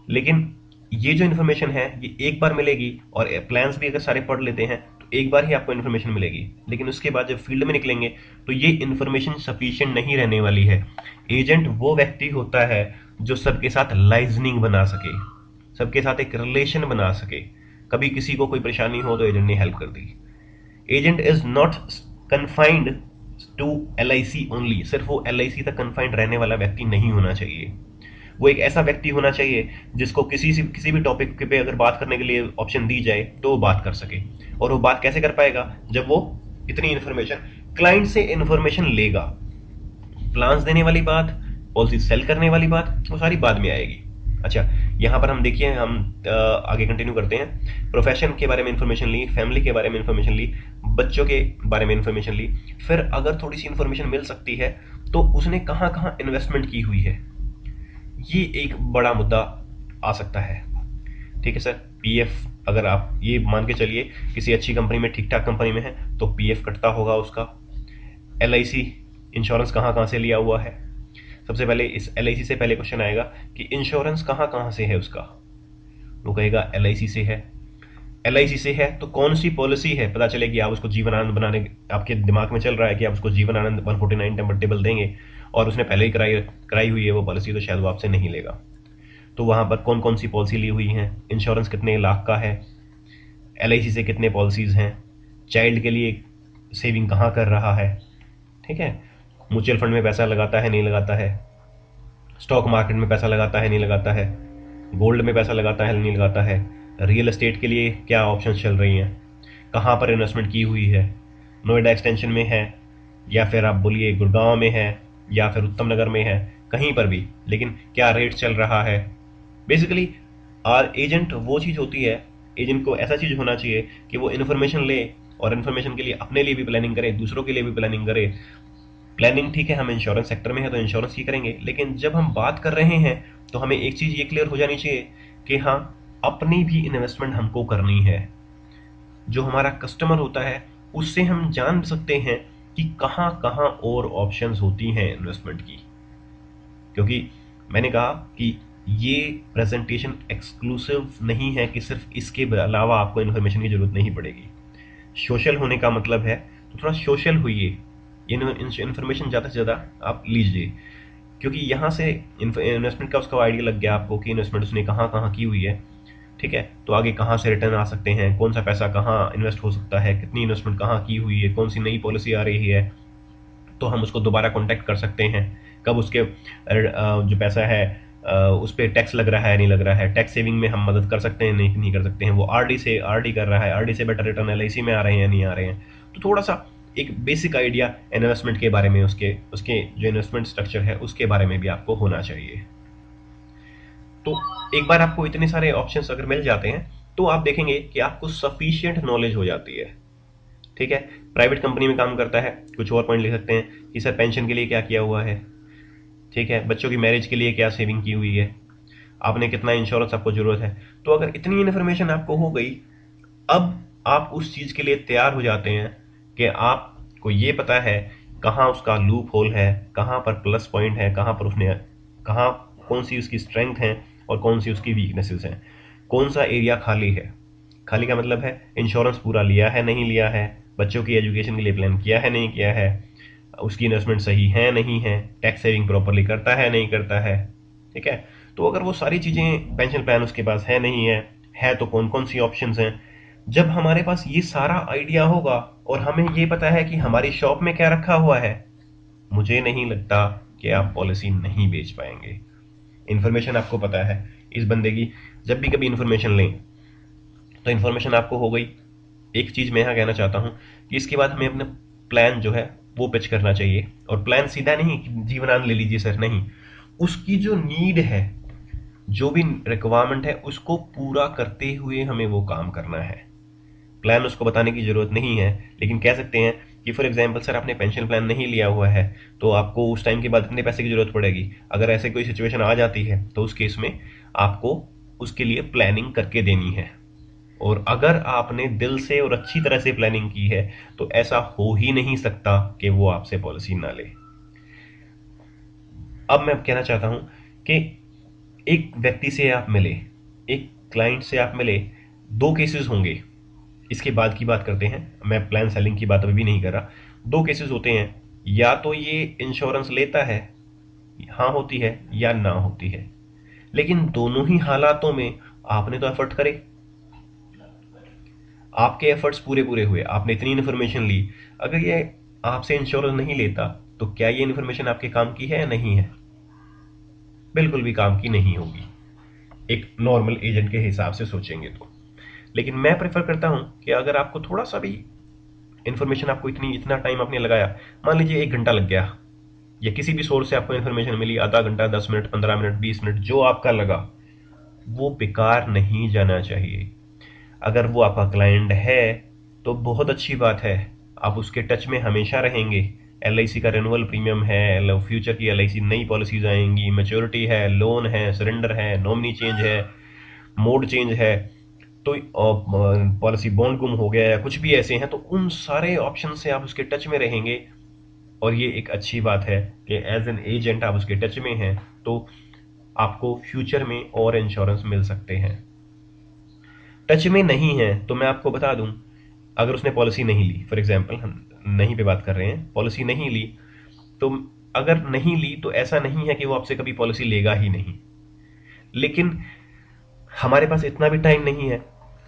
लेकिन ये जो इन्फॉर्मेशन है ये एक बार मिलेगी, और प्लान्स भी अगर सारे पढ़ लेते हैं तो एक बार ही आपको इन्फॉर्मेशन मिलेगी। लेकिन उसके बाद जब फील्ड में निकलेंगे तो ये इन्फॉर्मेशन सफिशिएंट नहीं रहने वाली है। एजेंट वो व्यक्ति होता है जो सबके साथ लाइजनिंग बना सके, सबके साथ एक रिलेशन बना सके। कभी किसी को कोई परेशानी हो तो एजेंट ने हेल्प कर दी। Agent is not confined to LIC only, सिर्फ वो LIC तक कन्फाइंड रहने वाला व्यक्ति नहीं होना चाहिए। वो एक ऐसा व्यक्ति होना चाहिए जिसको किसी भी टॉपिक पे अगर बात करने के लिए ऑप्शन दी जाए तो वो बात कर सके। और वो बात कैसे कर पाएगा, जब वो इतनी इन्फॉर्मेशन क्लाइंट से इन्फॉर्मेशन लेगा। प्लान्स देने वाली बात, पॉलिसी सेल करने वाली बात, वो सारी बाद में आएगी। अच्छा, यहाँ पर हम देखिए, हम आगे कंटिन्यू करते हैं। प्रोफेशन के बारे में इन्फॉर्मेशन ली, फैमिली के बारे में इन्फॉर्मेशन ली, बच्चों के बारे में इन्फॉर्मेशन ली। फिर अगर थोड़ी सी इन्फॉर्मेशन मिल सकती है तो उसने कहाँ कहाँ इन्वेस्टमेंट की हुई है, ये एक बड़ा मुद्दा आ सकता है। ठीक है सर, PF, अगर आप ये मान के चलिए किसी अच्छी कंपनी में, ठीक ठाक कंपनी में है तो PF कटता होगा उसका। LIC इंश्योरेंस कहाँ कहाँ से लिया हुआ है, सबसे पहले इस LIC से पहले क्वेश्चन आएगा कि इंश्योरेंस कहाँ कहाँ से है उसका। वो कहेगा LIC से है। LIC से है तो कौन सी पॉलिसी है, पता चले कि आप उसको जीवन आनंद बनाने, आपके दिमाग में चल रहा है कि आप उसको जीवन आनंद 149 टेबल देंगे, और उसने पहले ही कराई कराई हुई है वो पॉलिसी, तो शायद वो आपसे नहीं लेगा। तो वहाँ पर कौन कौन सी पॉलिसी ली हुई है, इंश्योरेंस कितने लाख का है, LIC से कितने पॉलिसीज़ हैं, चाइल्ड के लिए सेविंग कहाँ कर रहा है, ठीक है, म्यूचुअल फंड में पैसा लगाता है नहीं लगाता है, स्टॉक मार्केट में पैसा लगाता है नहीं लगाता है, गोल्ड में पैसा लगाता है नहीं लगाता है, रियल एस्टेट के लिए क्या ऑप्शन चल रही हैं, कहाँ पर इन्वेस्टमेंट की हुई है, नोएडा एक्सटेंशन में है या फिर आप बोलिए गुड़गांव में है या फिर उत्तम नगर में है, कहीं पर भी, लेकिन क्या रेट चल रहा है। बेसिकली आर एजेंट वो चीज़ होती है, एजेंट को ऐसा चीज़ होना चाहिए कि वो इन्फॉर्मेशन ले और इन्फॉर्मेशन के लिए अपने लिए भी प्लानिंग करे, दूसरों के लिए भी प्लानिंग करे। प्लानिंग ठीक है, हम इंश्योरेंस सेक्टर में है तो इंश्योरेंस की करेंगे, लेकिन जब हम बात कर रहे हैं तो हमें एक चीज़ ये क्लियर हो जानी चाहिए कि हाँ, अपनी भी इन्वेस्टमेंट हमको करनी है। जो हमारा कस्टमर होता है उससे हम जान सकते हैं कि कहाँ कहाँ और ऑप्शंस होती हैं इन्वेस्टमेंट की, क्योंकि मैंने कहा कि ये प्रेजेंटेशन एक्सक्लूसिव नहीं है कि सिर्फ इसके अलावा आपको इन्फॉर्मेशन की ज़रूरत नहीं पड़ेगी। सोशल होने का मतलब है तो थोड़ा सोशल होइए, इन्फॉर्मेशन ज़्यादा से ज़्यादा आप लीजिए, क्योंकि यहाँ से इन्वेस्टमेंट का उसका आइडिया लग गया आपको कि इन्वेस्टमेंट उसने कहाँ कहाँ की हुई है, ठीक है, तो आगे कहाँ से रिटर्न आ सकते हैं, कौन सा पैसा कहाँ इन्वेस्ट हो सकता है, कितनी इन्वेस्टमेंट कहाँ की हुई है, कौन सी नई पॉलिसी आ रही है, तो हम उसको दोबारा कॉन्टैक्ट कर सकते हैं। कब उसके जो पैसा है उस पर टैक्स लग रहा है नहीं लग रहा है, टैक्स सेविंग में हम मदद कर सकते हैं नहीं कर सकते हैं, वो आरडी कर रहा है, आरडी से बेटर रिटर्न LIC में आ रहे हैं नहीं आ रहे हैं। तो थोड़ा सा एक बेसिक आइडिया इन्वेस्टमेंट के बारे में, उसके उसके जो इन्वेस्टमेंट स्ट्रक्चर है उसके बारे में भी आपको होना चाहिए। तो एक बार आपको इतने सारे ऑप्शंस अगर मिल जाते हैं तो आप देखेंगे कि आपको सफिशिएंट नॉलेज हो जाती है, ठीक है। प्राइवेट कंपनी में काम करता है, कुछ और पॉइंट लिख सकते हैं कि सर पेंशन के लिए क्या किया हुआ है, ठीक है, बच्चों की मैरिज के लिए क्या सेविंग की हुई है, आपने कितना इंश्योरेंस आपको जरूरत है। तो अगर इतनी इन्फॉर्मेशन आपको हो गई, अब आप उस चीज़ के लिए तैयार हो जाते हैं कि आपको ये पता है कहाँ उसका लूप होल है, कहाँ पर प्लस पॉइंट है, कहाँ पर उसने कहाँ कौन सी उसकी स्ट्रेंथ है और कौन सी उसकी वीकनेसेस हैं, कौन सा एरिया खाली है। खाली का मतलब है इंश्योरेंस पूरा लिया है नहीं लिया है, बच्चों की एजुकेशन के लिए प्लान किया है नहीं किया है, उसकी इन्वेस्टमेंट सही है नहीं है, टैक्स सेविंग प्रॉपरली करता है नहीं करता है, ठीक है। तो अगर वो सारी चीज़ें पेंशन प्लान उसके पास है नहीं है तो कौन कौन सी ऑप्शंस हैं। जब हमारे पास ये सारा आइडिया होगा और हमें ये पता है कि हमारी शॉप में क्या रखा हुआ है, मुझे नहीं लगता कि आप पॉलिसी नहीं बेच पाएंगे। इन्फॉर्मेशन आपको पता है इस बंदे की, जब भी कभी इन्फॉर्मेशन लें तो इन्फॉर्मेशन आपको हो गई। एक चीज़ मैं यहाँ कहना चाहता हूँ कि इसके बाद हमें अपना प्लान जो है वो पिच करना चाहिए, और प्लान सीधा नहीं कि जीवनान ले लीजिए सर, नहीं, उसकी जो नीड है, जो भी रिक्वायरमेंट है उसको पूरा करते हुए हमें वो काम करना है। प्लान उसको बताने की ज़रूरत नहीं है, लेकिन कह सकते हैं कि फॉर एग्जांपल सर आपने पेंशन प्लान नहीं लिया हुआ है तो आपको उस टाइम के बाद इतने पैसे की ज़रूरत पड़ेगी, अगर ऐसे कोई सिचुएशन आ जाती है तो उस केस में आपको उसके लिए प्लानिंग करके देनी है। और अगर आपने दिल से और अच्छी तरह से प्लानिंग की है तो ऐसा हो ही नहीं सकता कि वो आपसे पॉलिसी ना ले। अब मैं कहना चाहता हूं कि एक व्यक्ति से आप मिले, एक क्लाइंट से आप मिले, दो केसेस होंगे, इसके बाद की बात करते हैं, मैं प्लान सेलिंग की बात अभी भी नहीं कर रहा। दो केसेस होते हैं, या तो ये इंश्योरेंस लेता है, हाँ होती है, या ना होती है, लेकिन दोनों ही हालातों में आपने तो एफर्ट करे, आपके एफर्ट्स पूरे पूरे हुए, आपने इतनी इन्फॉर्मेशन ली। अगर ये आपसे इंश्योरेंस नहीं लेता तो क्या ये इन्फॉर्मेशन आपके काम की है या नहीं है? बिल्कुल भी काम की नहीं होगी, एक नॉर्मल एजेंट के हिसाब से सोचेंगे तो। लेकिन मैं प्रेफर करता हूं कि अगर आपको थोड़ा सा भी इन्फॉर्मेशन, आपको इतना टाइम आपने लगाया, मान लीजिए 1 घंटा लग गया, या किसी भी सोर्स से आपको इन्फॉर्मेशन मिली, आधा घंटा, 10 मिनट, 15 मिनट, 20 मिनट, जो आपका लगा, वो बेकार नहीं जाना चाहिए। अगर वो आपका क्लाइंट है तो बहुत अच्छी बात है, आप उसके टच में हमेशा रहेंगे। LIC का रिन्यूअल प्रीमियम है, फ्यूचर की LIC नई पॉलिसीज आएंगी, मैच्योरिटी है, लोन है, सरेंडर है, नॉमिनी चेंज है, मोड चेंज है, तो पॉलिसी बॉन्ड गुम हो गया या कुछ भी ऐसे हैं, तो उन सारे ऑप्शन से आप उसके टच में रहेंगे। और ये एक अच्छी बात है कि एज एन एजेंट आप उसके टच में हैं, तो आपको फ्यूचर में और इंश्योरेंस मिल सकते हैं। टच में नहीं है तो मैं आपको बता दूं, अगर उसने पॉलिसी नहीं ली, फॉर एग्जांपल हम नहीं पे बात कर रहे हैं, पॉलिसी नहीं ली, तो अगर नहीं ली तो ऐसा नहीं है कि वो आपसे कभी पॉलिसी लेगा ही नहीं, लेकिन हमारे पास इतना भी टाइम नहीं है।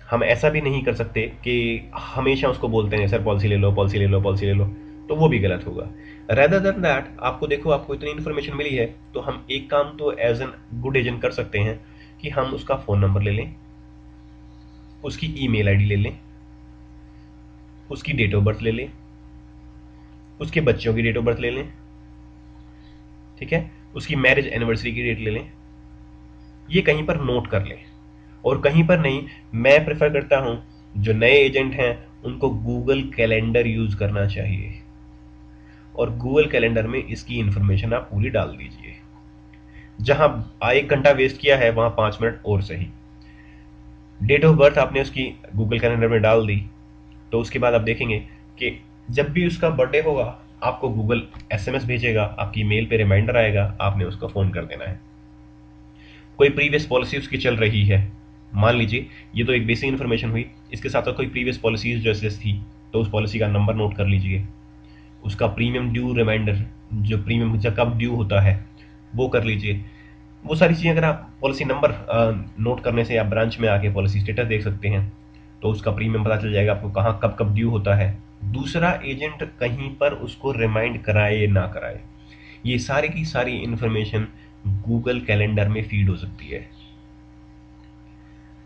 हम ऐसा भी नहीं कर सकते कि हमेशा उसको बोलते हैं सर पॉलिसी ले लो, पॉलिसी ले लो, पॉलिसी ले लो, तो वो भी गलत होगा। रेदर देन दैट, आपको देखो आपको इतनी इन्फॉर्मेशन मिली है, तो हम एक काम तो एज एन गुड एजेंट कर सकते हैं कि हम उसका फ़ोन नंबर ले लें, उसकी ईमेल आईडी ले लें, उसकी डेट ऑफ बर्थ ले लें, उसके बच्चों की डेट ऑफ बर्थ ले लें, ठीक है, उसकी मैरिज एनिवर्सरी की डेट ले लें, ये कहीं पर नोट कर लें। और कहीं पर नहीं, मैं प्रेफर करता हूं जो नए एजेंट हैं उनको गूगल कैलेंडर यूज करना चाहिए, और गूगल कैलेंडर में इसकी इंफॉर्मेशन आप पूरी डाल दीजिए। जहां 1 घंटा वेस्ट किया है वहां 5 मिनट और सही। डेट ऑफ बर्थ आपने उसकी गूगल कैलेंडर में डाल दी, तो उसके बाद आप देखेंगे कि जब भी उसका बर्थडे होगा आपको गूगल एसएमएस भेजेगा, आपकी मेल पे रिमाइंडर आएगा, आपने उसको फ़ोन कर देना है। कोई प्रीवियस पॉलिसी उसकी चल रही है, मान लीजिए ये तो एक बेसिक इन्फॉर्मेशन हुई, इसके साथ साथ कोई प्रीवियस पॉलिसीज जो एस थी तो उस पॉलिसी का नंबर नोट कर लीजिए, उसका प्रीमियम ड्यू रिमाइंडर, जो प्रीमियम जब कब ड्यू होता है वो कर लीजिए। वो सारी चीज़ें अगर आप पॉलिसी नंबर नोट करने से आप ब्रांच में आके पॉलिसी स्टेटस देख सकते हैं, तो उसका प्रीमियम पता चल जाएगा आपको कहाँ कब कब ड्यू होता है। दूसरा एजेंट कहीं पर उसको रिमाइंड कराए ना कराए, ये सारी की सारी इंफॉर्मेशन गूगल कैलेंडर में फीड हो सकती है।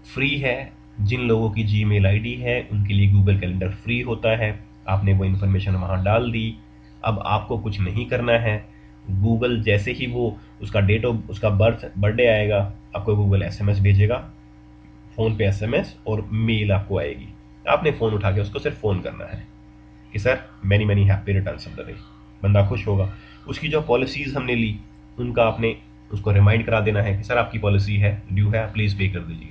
फ्री है, जिन लोगों की जीमेल आईडी है उनके लिए गूगल कैलेंडर फ्री होता है। आपने वो इन्फॉर्मेशन वहाँ डाल दी, अब आपको कुछ नहीं करना है। गूगल जैसे ही वो उसका डेट ऑफ उसका बर्थडे आएगा, आपको गूगल एसएमएस भेजेगा, फ़ोन पे एसएमएस और मेल आपको आएगी। आपने फ़ोन उठा के उसको सिर्फ फ़ोन करना है कि sir many many happy returns of the day. बंदा खुश होगा। उसकी जो पॉलिसीज़ हमने ली उनका आपने उसको रिमाइंड करा देना है कि सर आपकी पॉलिसी है, ड्यू है, प्लीज़ पे कर दीजिए।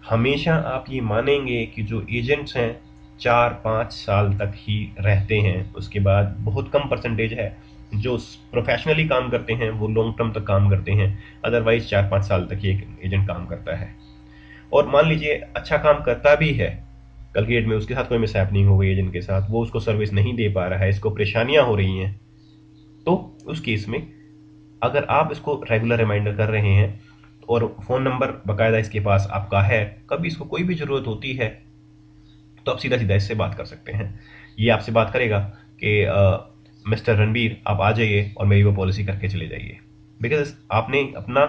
हमेशा आप ये मानेंगे कि जो एजेंट्स हैं 4-5 साल तक ही रहते हैं, उसके बाद बहुत कम परसेंटेज है जो प्रोफेशनली काम करते हैं, वो लॉन्ग टर्म तक काम करते हैं। अदरवाइज 4-5 साल तक ही एक एजेंट काम करता है। और मान लीजिए अच्छा काम करता भी है, कल की डेट में उसके साथ कोई मिसहैपनिंग हो गई एजेंट के साथ, वो उसको सर्विस नहीं दे पा रहा है, इसको परेशानियां हो रही हैं, तो उस केस में अगर आप इसको रेगुलर रिमाइंडर कर रहे हैं और फ़ोन नंबर बाकायदा इसके पास आपका है, कभी इसको कोई भी ज़रूरत होती है तो आप सीधा सीधा इससे बात कर सकते हैं। ये आपसे बात करेगा कि मिस्टर रणबीर आप आ जाइए और मेरी वो पॉलिसी करके चले जाइए। बिकॉज आपने अपना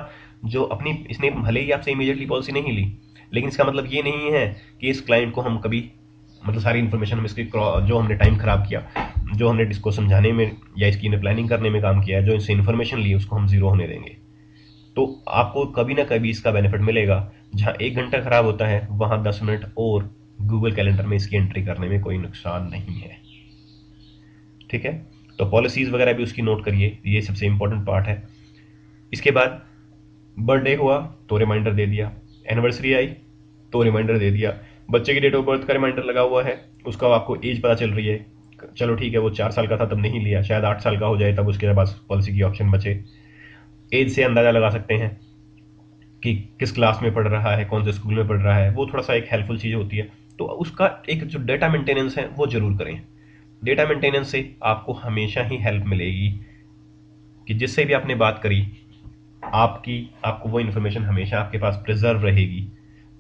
जो अपनी इसने भले ही आपसे इमीडिएटली पॉलिसी नहीं ली, लेकिन इसका मतलब ये नहीं है कि इस क्लाइंट को हम कभी मतलब सारी इन्फॉर्मेशन हम इसकी जो हमने टाइम ख़राब किया, जो हमने इसको समझाने में या इसकी प्लानिंग करने में काम किया है, जो इससे इन्फॉर्मेशन ली उसको हम ज़ीरो होने देंगे। तो आपको कभी ना कभी इसका बेनिफिट मिलेगा। जहां 1 घंटा खराब होता है वहां 10 मिनट और गूगल कैलेंडर में इसकी एंट्री करने में कोई नुकसान नहीं है। ठीक है, तो पॉलिसीज वगैरह भी उसकी नोट करिए, ये सबसे इंपॉर्टेंट पार्ट है। इसके बाद बर्थडे हुआ तो रिमाइंडर दे दिया, एनिवर्सरी आई तो रिमाइंडर दे दिया, बच्चे की डेट ऑफ बर्थ का रिमाइंडर लगा हुआ है, उसका आपको एज पता चल रही है, चलो ठीक है वो 4 साल का था तब नहीं लिया, शायद 8 साल का हो जाए तब उसके पास पॉलिसी की ऑप्शन बचे। एज से अंदाज़ा लगा सकते हैं कि किस क्लास में पढ़ रहा है, कौन से स्कूल में पढ़ रहा है, वो थोड़ा सा एक हेल्पफुल चीज़ होती है। तो उसका एक जो डेटा मेंटेनेंस है वो ज़रूर करें। डेटा मेंटेनेंस से आपको हमेशा ही हेल्प मिलेगी कि जिससे भी आपने बात करी आपको वो इन्फॉर्मेशन हमेशा आपके पास प्रिजर्व रहेगी,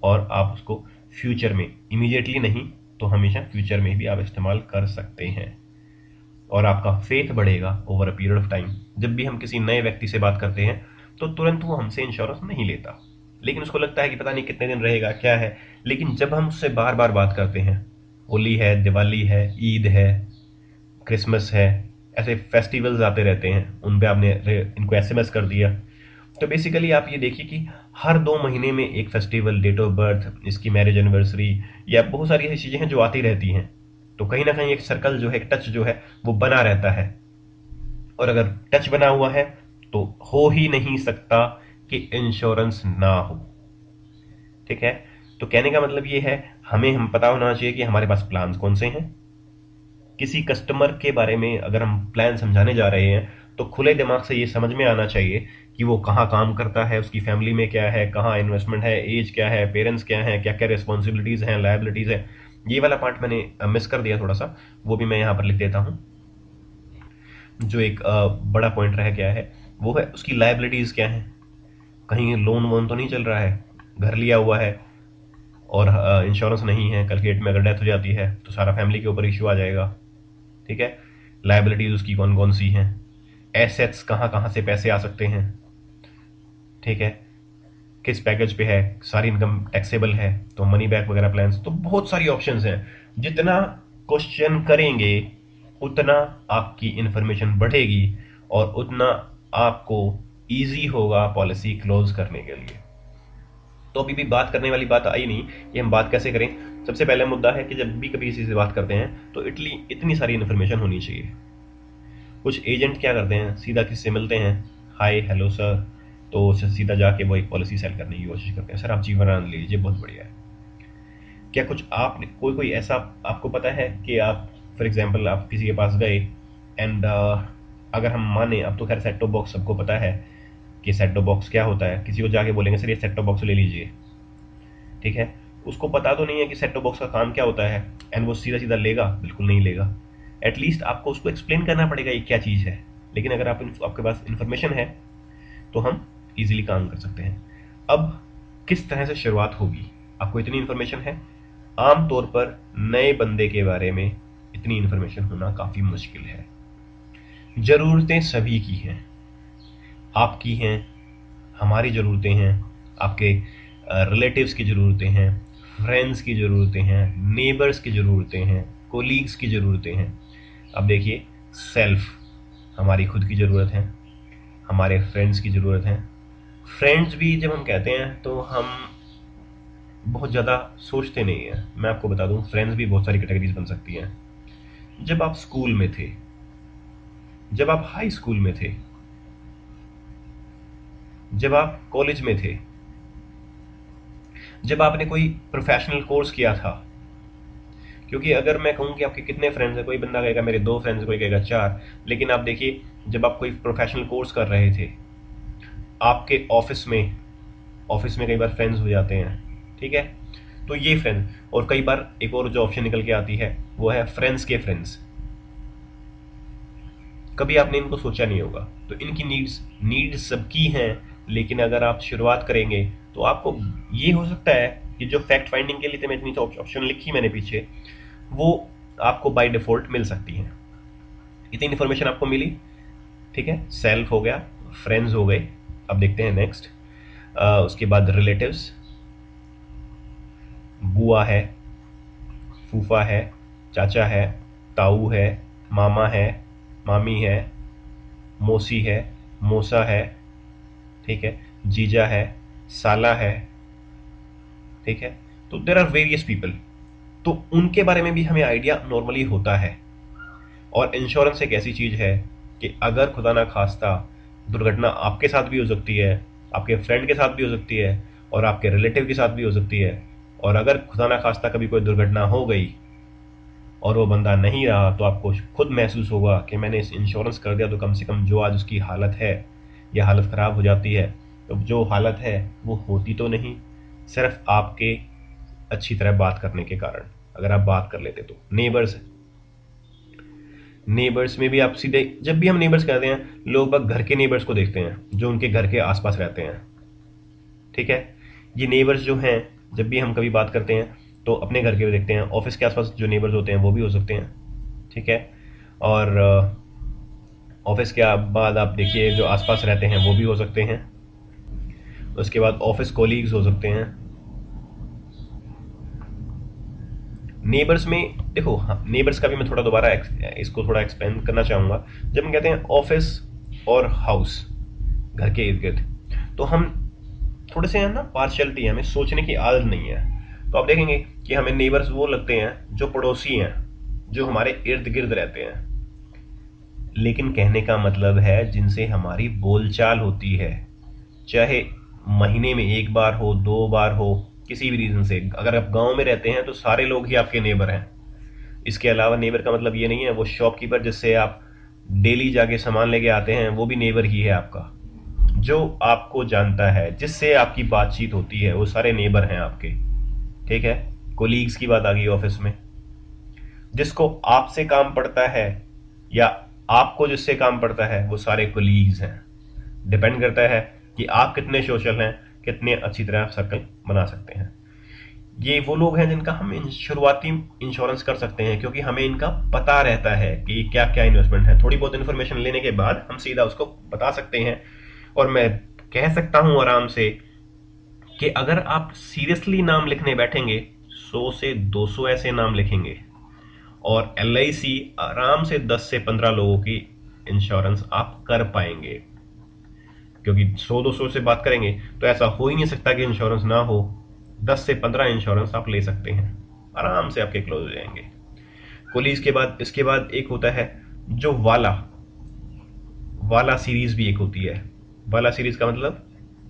और आप उसको फ्यूचर में इमीडिएटली नहीं तो हमेशा फ्यूचर में भी आप इस्तेमाल कर सकते हैं, और आपका फेथ बढ़ेगा over a period of time. जब भी हम किसी नए व्यक्ति से बात करते हैं तो तुरंत वो हमसे इंश्योरेंस नहीं लेता, लेकिन उसको लगता है कि पता नहीं कितने दिन रहेगा क्या है। लेकिन जब हम उससे बार बार बात करते हैं, होली है, दिवाली है, ईद है, क्रिसमस है, ऐसे फेस्टिवल्स आते रहते हैं, उन पर आपने इनको एसएमएस कर दिया, तो बेसिकली आप ये देखिए कि हर 2 महीने में एक फेस्टिवल, डेट ऑफ बर्थ, इसकी मैरिज एनिवर्सरी या बहुत सारी ऐसी चीज़ें हैं जो आती रहती हैं। तो कहीं ना कहीं एक सर्कल जो है, एक टच जो है वो बना रहता है, और अगर टच बना हुआ है तो हो ही नहीं सकता कि इंश्योरेंस ना हो। ठीक है, तो कहने का मतलब ये है हम पता होना चाहिए कि हमारे पास प्लान्स कौन से हैं। किसी कस्टमर के बारे में अगर हम प्लान समझाने जा रहे हैं तो खुले दिमाग से ये समझ में आना चाहिए कि वो कहाँ काम करता है, उसकी फैमिली में क्या है, कहाँ इन्वेस्टमेंट है, एज क्या है, पेरेंट्स क्या हैं, क्या क्या रिस्पॉन्सिबिलिटीज़ हैं, लायबिलिटीज़ है। ये वाला पार्ट मैंने मिस कर दिया थोड़ा सा, वो भी मैं यहाँ पर लिख देता हूँ। जो एक बड़ा पॉइंट रह गया है वो है उसकी लायबिलिटीज क्या है। कहीं लोन वोन तो नहीं चल रहा है, घर लिया हुआ है और इंश्योरेंस नहीं है, कल के डेट में अगर डेथ हो जाती है तो सारा फैमिली के ऊपर इश्यू आ जाएगा। ठीक है, लायबिलिटीज उसकी कौन कौन सी हैं, एसेट्स कहाँ कहाँ से पैसे आ सकते हैं, ठीक है, किस पैकेज पे है, सारी इनकम टैक्सेबल है तो मनी बैक वगैरह प्लान्स, तो बहुत सारी ऑप्शंस हैं। जितना क्वेश्चन करेंगे उतना आपकी इंफॉर्मेशन बढ़ेगी और उतना आपको इजी होगा पॉलिसी क्लोज करने के लिए। तो अभी भी बात करने वाली बात आई नहीं कि हम बात कैसे करें। सबसे पहला मुद्दा है कि जब भी कभी किसी से बात करते हैं तो इतनी सारी इन्फॉर्मेशन होनी चाहिए। कुछ एजेंट क्या करते हैं, सीधा किसी से मिलते हैं, हाय हेलो सर, तो सीधा जाके वो एक पॉलिसी सेल करने की कोशिश करते हैं, सर आप जीवन आनंद लीजिए बहुत बढ़िया है। क्या कुछ आपने कोई कोई ऐसा आपको पता है कि आप फॉर एग्जांपल आप किसी के पास गए एंड अगर हम माने, अब तो खैर सेट टॉप बॉक्स सबको पता है कि सेट टॉप बॉक्स क्या होता है, किसी को जाके बोलेंगे सर ये सेट टॉप बॉक्स ले लीजिए, ठीक है, उसको पता तो नहीं है कि सेट टॉप बॉक्स का काम क्या होता है, एंड वो सीधा सीधा लेगा, बिल्कुल नहीं लेगा। एटलीस्ट आपको उसको एक्सप्लेन करना पड़ेगा ये क्या चीज़ है। लेकिन अगर आपके पास इंफॉर्मेशन है तो हम इजीली काम कर सकते हैं। अब किस तरह से शुरुआत होगी, आपको इतनी इन्फॉर्मेशन है, आमतौर पर नए बंदे के बारे में इतनी इन्फॉर्मेशन होना काफ़ी मुश्किल है। ज़रूरतें सभी की हैं, आपकी हैं, हमारी ज़रूरतें हैं, आपके रिलेटिव्स की ज़रूरतें हैं, फ्रेंड्स की ज़रूरतें हैं, नेबर्स की ज़रूरतें हैं, कोलीग्स की ज़रूरतें हैं। अब देखिए, सेल्फ हमारी खुद की ज़रूरत है, हमारे फ्रेंड्स की ज़रूरत है। फ्रेंड्स भी जब हम कहते हैं तो हम बहुत ज़्यादा सोचते नहीं हैं। मैं आपको बता दूं, फ्रेंड्स भी बहुत सारी कैटेगरीज बन सकती हैं। जब आप स्कूल में थे, जब आप हाई स्कूल में थे, जब आप कॉलेज में थे, जब आपने कोई प्रोफेशनल कोर्स किया था, क्योंकि अगर मैं कहूँ कि आपके कितने फ्रेंड्स हैं, कोई बंदा कहेगा मेरे 2 फ्रेंड्स, कोई कहेगा 4, लेकिन आप देखिए जब आप कोई प्रोफेशनल कोर्स कर रहे थे, आपके ऑफिस में कई बार फ्रेंड्स हो जाते हैं, ठीक है, तो ये फ्रेंड, और कई बार एक और जो ऑप्शन निकल के आती है वो है फ्रेंड्स के फ्रेंड्स। कभी आपने इनको सोचा नहीं होगा, तो इनकी नीड्स सबकी हैं, लेकिन अगर आप शुरुआत करेंगे तो आपको ये हो सकता है कि जो फैक्ट फाइंडिंग के लिए मैं इतनी ऑप्शन लिखी मैंने पीछे, वो आपको बाय डिफॉल्ट मिल सकती हैं। इतनी इन्फॉर्मेशन आपको मिली, ठीक है, सेल्फ हो गया, फ्रेंड्स हो गए। अब देखते हैं नेक्स्ट, उसके बाद रिलेटिव्स, बुआ है, फूफा है, चाचा है, ताऊ है, मामा है, मामी है, मौसी है, मौसा है, ठीक है, जीजा है, साला है, ठीक है, तो देर आर वेरियस पीपल, तो उनके बारे में भी हमें आइडिया नॉर्मली होता है। और इंश्योरेंस एक ऐसी चीज है कि अगर खुदा ना खास्ता दुर्घटना आपके साथ भी हो सकती है, आपके फ्रेंड के साथ भी हो सकती है, और आपके रिलेटिव के साथ भी हो सकती है, और अगर खुदा ना खास्ता कभी कोई दुर्घटना हो गई और वो बंदा नहीं रहा, तो आपको खुद महसूस होगा कि मैंने इस इंश्योरेंस कर दिया तो कम से कम जो आज उसकी हालत है या हालत ख़राब हो जाती है, तो जो हालत है वो होती तो नहीं, सिर्फ आपके अच्छी तरह बात करने के कारण अगर आप बात कर लेते तो। नेबर्स में भी आप सीधे, जब भी हम नेबर्स कहते हैं, लोग बाग घर के नेबर्स को देखते हैं जो उनके घर के आसपास रहते हैं, ठीक है। ये नेबर्स जो हैं, जब भी हम कभी बात करते हैं तो अपने घर के देखते हैं, ऑफिस के आसपास जो नेबर्स होते हैं वो भी हो सकते हैं, ठीक है, और ऑफिस के बाद आप देखिए जो आसपास रहते हैं वो भी हो सकते हैं। उसके बाद ऑफिस कोलीग्स हो सकते हैं। नेबर्स में देखो, हाँ, नेबर्स का भी मैं थोड़ा दोबारा इसको थोड़ा एक्सप्लेन करना चाहूँगा। जब हम कहते हैं ऑफिस और हाउस, घर के इर्द गिर्द, तो हम थोड़े से है ना, पार्शियलिटी है, हमें सोचने की आदत नहीं है। तो आप देखेंगे कि हमें नेबर्स वो लगते हैं जो पड़ोसी हैं, जो हमारे इर्द गिर्द रहते हैं, लेकिन कहने का मतलब है जिनसे हमारी बोलचाल होती है, चाहे महीने में 1 बार हो, 2 बार हो, किसी भी रीजन से। अगर आप गांव में रहते हैं तो सारे लोग ही आपके नेबर हैं। इसके अलावा नेबर का मतलब ये नहीं है वो शॉपकीपर जिससे आप डेली जाके सामान लेके आते हैं वो भी नेबर ही है आपका। जो आपको जानता है, जिससे आपकी बातचीत होती है, वो सारे नेबर हैं आपके, ठीक है। कोलीग्स की बात आ गई ऑफिस में, जिसको आपसे काम पड़ता है या आपको जिससे काम पड़ता है वो सारे कोलीग्स हैं। डिपेंड करता है कि आप कितने सोशल हैं, कितने अच्छी तरह सर्कल बना सकते हैं। ये वो लोग हैं जिनका हम शुरुआती इंश्योरेंस कर सकते हैं, क्योंकि हमें इनका पता रहता है कि क्या क्या इन्वेस्टमेंट है। थोड़ी बहुत इन्फॉर्मेशन लेने के बाद हम सीधा उसको बता सकते हैं। और मैं कह सकता हूं आराम से कि अगर आप सीरियसली नाम लिखने बैठेंगे 100 से 200 ऐसे नाम लिखेंगे, और LIC आराम से 10 से 15 लोगों की इंश्योरेंस आप कर पाएंगे। क्योंकि 100-200 से बात करेंगे तो ऐसा हो ही नहीं सकता कि इंश्योरेंस ना हो। 10 से 15 इंश्योरेंस आप ले सकते हैं, आराम से आपके क्लोज हो जाएंगे। कोलीज के बाद इसके बाद एक होता है जो वाला वाला सीरीज भी एक होती है। वाला सीरीज का मतलब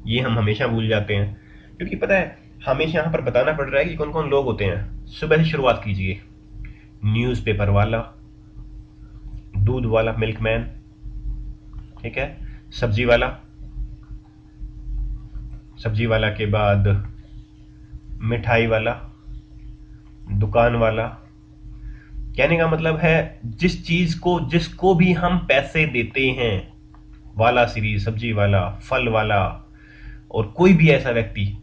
ये हम हमेशा भूल जाते हैं, क्योंकि पता है हमेशा यहां पर बताना पड़ रहा है कि कौन कौन लोग होते हैं। सुबह से शुरुआत कीजिए। न्यूज़पेपर वाला, दूध वाला मिल्कमैन, ठीक है, सब्जी वाला, सब्जी वाला के बाद मिठाई वाला, दुकान वाला। कहने का मतलब है जिस चीज को जिसको भी हम पैसे देते हैं, वाला सीरीज, सब्जी वाला, फल वाला, और कोई भी ऐसा व्यक्ति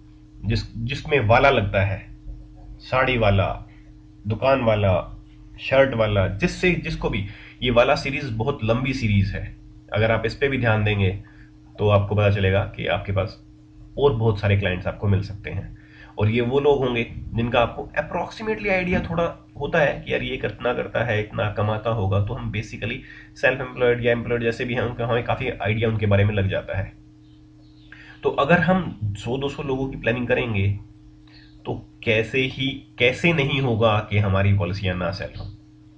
जिसमें वाला लगता है, साड़ी वाला, दुकान वाला, शर्ट वाला, जिससे जिसको भी, ये वाला सीरीज बहुत लंबी सीरीज है। अगर आप इस पे भी ध्यान देंगे तो आपको पता चलेगा कि आपके पास और बहुत सारे क्लाइंट्स आपको मिल सकते हैं। और ये वो लोग होंगे जिनका आपको अप्रोक्सीमेटली आइडिया थोड़ा होता है कि यार ये कितना करता है, इतना कमाता होगा, तो हम बेसिकली सेल्फ एम्प्लॉयड या एम्प्लॉयड जैसे भी हैं हमें काफ़ी आइडिया उनके बारे में लग जाता है। तो अगर हम 100-200 लोगों की प्लानिंग करेंगे तो कैसे नहीं होगा कि हमारी पॉलिसियां ना सेल हो,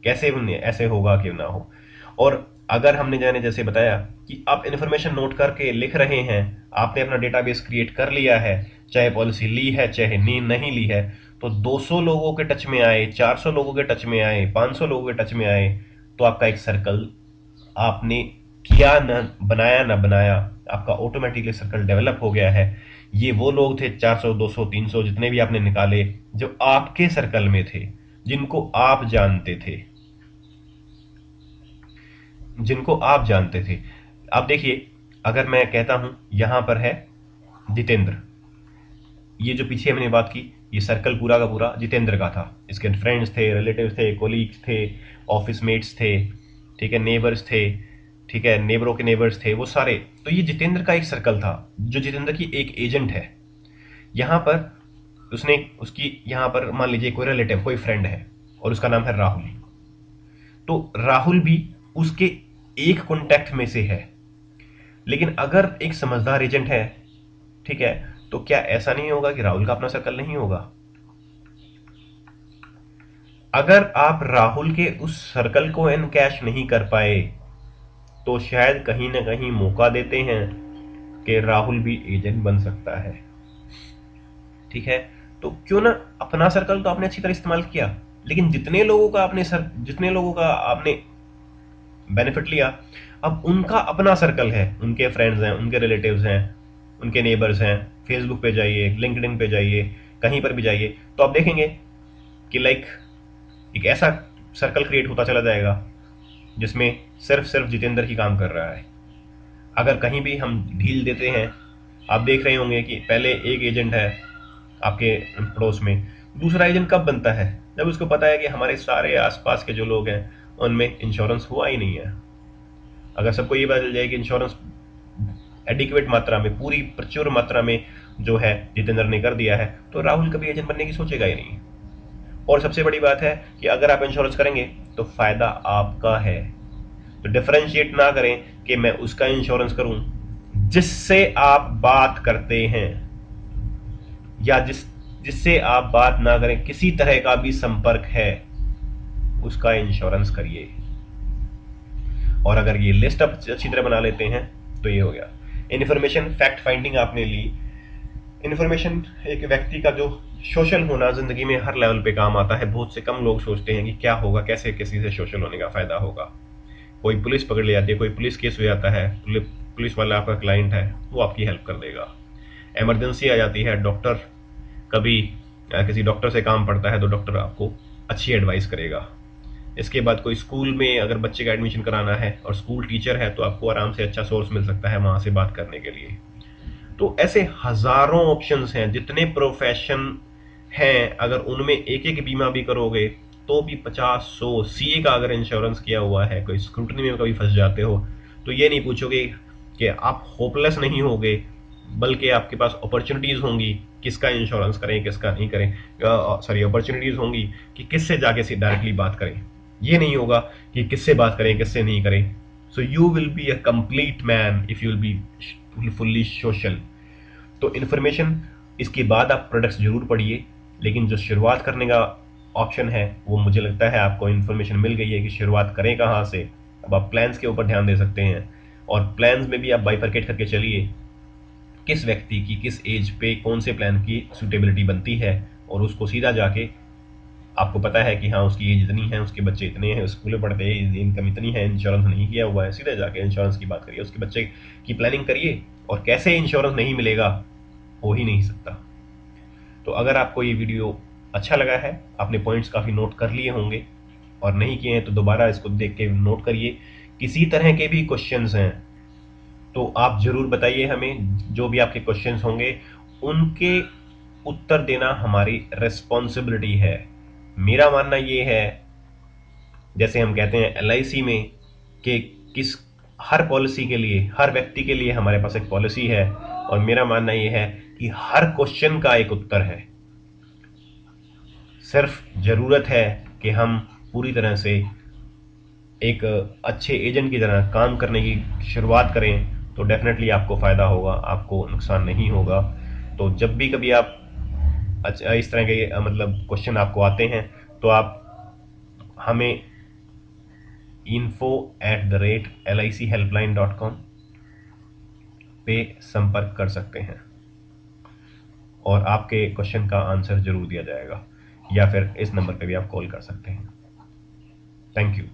कैसे ऐसे होगा कि ना हो। और अगर हमने जाने जैसे बताया कि आप इन्फॉर्मेशन नोट करके लिख रहे हैं, आपने अपना डेटाबेस क्रिएट कर लिया है, चाहे पॉलिसी ली है चाहे नहीं ली है, तो 200 लोगों के टच में आए, 400 लोगों के टच में आए, 500 लोगों के टच में आए, तो आपका एक सर्कल आपने किया न बनाया ना बनाया, आपका ऑटोमेटिकली सर्कल डेवलप हो गया है। ये वो लोग थे 400 200 300 जितने भी आपने निकाले, जो आपके सर्कल में थे, जिनको आप जानते थे, जिनको आप जानते थे। अब देखिए, अगर मैं कहता हूं यहां पर है जितेंद्र, ये जो पीछे हमने बात की, ये सर्कल पूरा का पूरा जितेंद्र का था। इसके फ्रेंड्स थे, रिलेटिव्स थे, कोलीग्स थे, ऑफिस मेट्स थे, ठीक है, नेबर्स थे, ठीक है, नेबरों के नेबर्स थे, वो सारे। तो ये जितेंद्र का एक सर्कल था, जो जितेंद्र की एक एजेंट है। यहां पर उसने उसकी यहां पर मान लीजिए कोई रिलेटिव, कोई फ्रेंड है और उसका नाम है राहुल, तो राहुल भी उसके एक कॉन्टैक्ट में से है। लेकिन अगर एक समझदार एजेंट है, ठीक है, तो क्या ऐसा नहीं होगा कि राहुल का अपना सर्कल नहीं होगा? अगर आप राहुल के उस सर्कल को एनकैश नहीं कर पाए, तो शायद कहीं ना कहीं मौका देते हैं कि राहुल भी एजेंट बन सकता है। ठीक है, तो क्यों ना, अपना सर्कल तो आपने अच्छी तरह इस्तेमाल किया, लेकिन जितने लोगों का आपने बेनिफिट लिया, अब उनका अपना सर्कल है, उनके फ्रेंड्स हैं, उनके रिलेटिव्स हैं, उनके नेबर्स हैं। फेसबुक पे जाइए, लिंक्डइन पे जाइए, कहीं पर भी जाइए, तो आप देखेंगे कि लाइक एक ऐसा सर्कल क्रिएट होता चला जाएगा जिसमें सिर्फ जितेंद्र ही काम कर रहा है। अगर कहीं भी हम ढील देते हैं, आप देख रहे होंगे कि पहले एक एजेंट है आपके पड़ोस में, दूसरा एजेंट कब बनता है? जब उसको पता है कि हमारे सारे आसपास के जो लोग हैं उनमें इंश्योरेंस हुआ ही नहीं है। अगर सबको ये पता चल जाए कि इंश्योरेंस एडिक्वेट मात्रा में, पूरी प्रचुर मात्रा में जो है जितेंद्र ने कर दिया है, तो राहुल कभी एजेंट बनने की सोचेगा ही नहीं। और सबसे बड़ी बात है कि अगर आप इंश्योरेंस करेंगे तो फायदा आपका है। तो डिफरेंशिएट ना करें कि मैं उसका इंश्योरेंस करूं जिससे आप बात करते हैं, या जिससे आप बात ना करें, किसी तरह का भी संपर्क है, उसका इंश्योरेंस करिए। और अगर ये लिस्ट आप अच्छी तरह बना लेते हैं तो ये हो गया। इन्फॉर्मेशन फैक्ट फाइंडिंग आपने ली। इन्फॉर्मेशन एक व्यक्ति का जो सोशल होना जिंदगी में हर लेवल पे काम आता है। बहुत से कम लोग सोचते हैं कि क्या होगा, कैसे किसी से सोशल होने का फायदा होगा। कोई पुलिस पकड़ ले जाती है, कोई पुलिस केस हो जाता है, पुलिस वाला आपका क्लाइंट है, वो आपकी हेल्प कर देगा। इमरजेंसी आ जाती है, डॉक्टर कभी किसी डॉक्टर से काम पड़ता है तो डॉक्टर आपको अच्छी एडवाइस करेगा। इसके बाद कोई स्कूल में अगर बच्चे का एडमिशन कराना है और स्कूल टीचर है तो आपको आराम से अच्छा सोर्स मिल सकता है वहां से बात करने के लिए। तो ऐसे हजारों ऑप्शंस हैं, जितने प्रोफेशन हैं, अगर उनमें एक एक बीमा भी करोगे तो भी 50-100। सीए का अगर इंश्योरेंस किया हुआ है, कोई स्क्रूटनी में कभी फंस जाते हो तो ये नहीं पूछोगे कि आप होपलेस नहीं होगे, बल्कि आपके पास अपॉर्चुनिटीज होंगी किसका इंश्योरेंस करें किसका नहीं करें। सॉरी, अपॉर्चुनिटीज होंगी कि किससे जाके से डायरेक्टली बात करें। ये नहीं होगा कि किससे बात करें किससे नहीं करें। So you will be a complete man if you will be fully social. तो इन्फॉर्मेशन, इसके बाद आप प्रोडक्ट्स जरूर पढ़िए, लेकिन जो शुरुआत करने का ऑप्शन है वो मुझे लगता है आपको इन्फॉर्मेशन मिल गई है कि शुरुआत करें कहाँ से। अब आप प्लान्स के ऊपर ध्यान दे सकते हैं, और प्लान्स में भी आप बाइफरकेट करके चलिए किस व्यक्ति की किस एज पे कौन से प्लान की सूटेबिलिटी बनती है, और उसको सीधा जाके आपको पता है कि हाँ उसकी एज इतनी है, उसके बच्चे इतने हैं, स्कूल में पढ़ते हैं, इनकम इतनी है, इंश्योरेंस नहीं किया हुआ है, सीधे जाके इंश्योरेंस की बात करिए, उसके बच्चे की प्लानिंग करिए। और कैसे इंश्योरेंस नहीं मिलेगा, हो ही नहीं सकता। तो अगर आपको ये वीडियो अच्छा लगा है, आपने पॉइंट्स काफ़ी नोट कर लिए होंगे, और नहीं किए हैं तो दोबारा इसको देख के नोट करिए। किसी तरह के भी क्वेश्चंस हैं तो आप जरूर बताइए हमें। जो भी आपके क्वेश्चंस होंगे उनके उत्तर देना हमारी रिस्पॉन्सिबिलिटी है। मेरा मानना ये है, जैसे हम कहते हैं एलआईसी में, कि किस हर पॉलिसी के लिए, हर व्यक्ति के लिए हमारे पास एक पॉलिसी है, और मेरा मानना ये है कि हर क्वेश्चन का एक उत्तर है। सिर्फ जरूरत है कि हम पूरी तरह से एक अच्छे एजेंट की तरह काम करने की शुरुआत करें, तो डेफिनेटली आपको फ़ायदा होगा, आपको नुकसान नहीं होगा। तो जब भी कभी आप अच्छा इस तरह के मतलब क्वेश्चन आपको आते हैं तो आप हमें info@lichelpline.com पे संपर्क कर सकते हैं, और आपके क्वेश्चन का आंसर जरूर दिया जाएगा, या फिर इस नंबर पे भी आप कॉल कर सकते हैं। Thank you.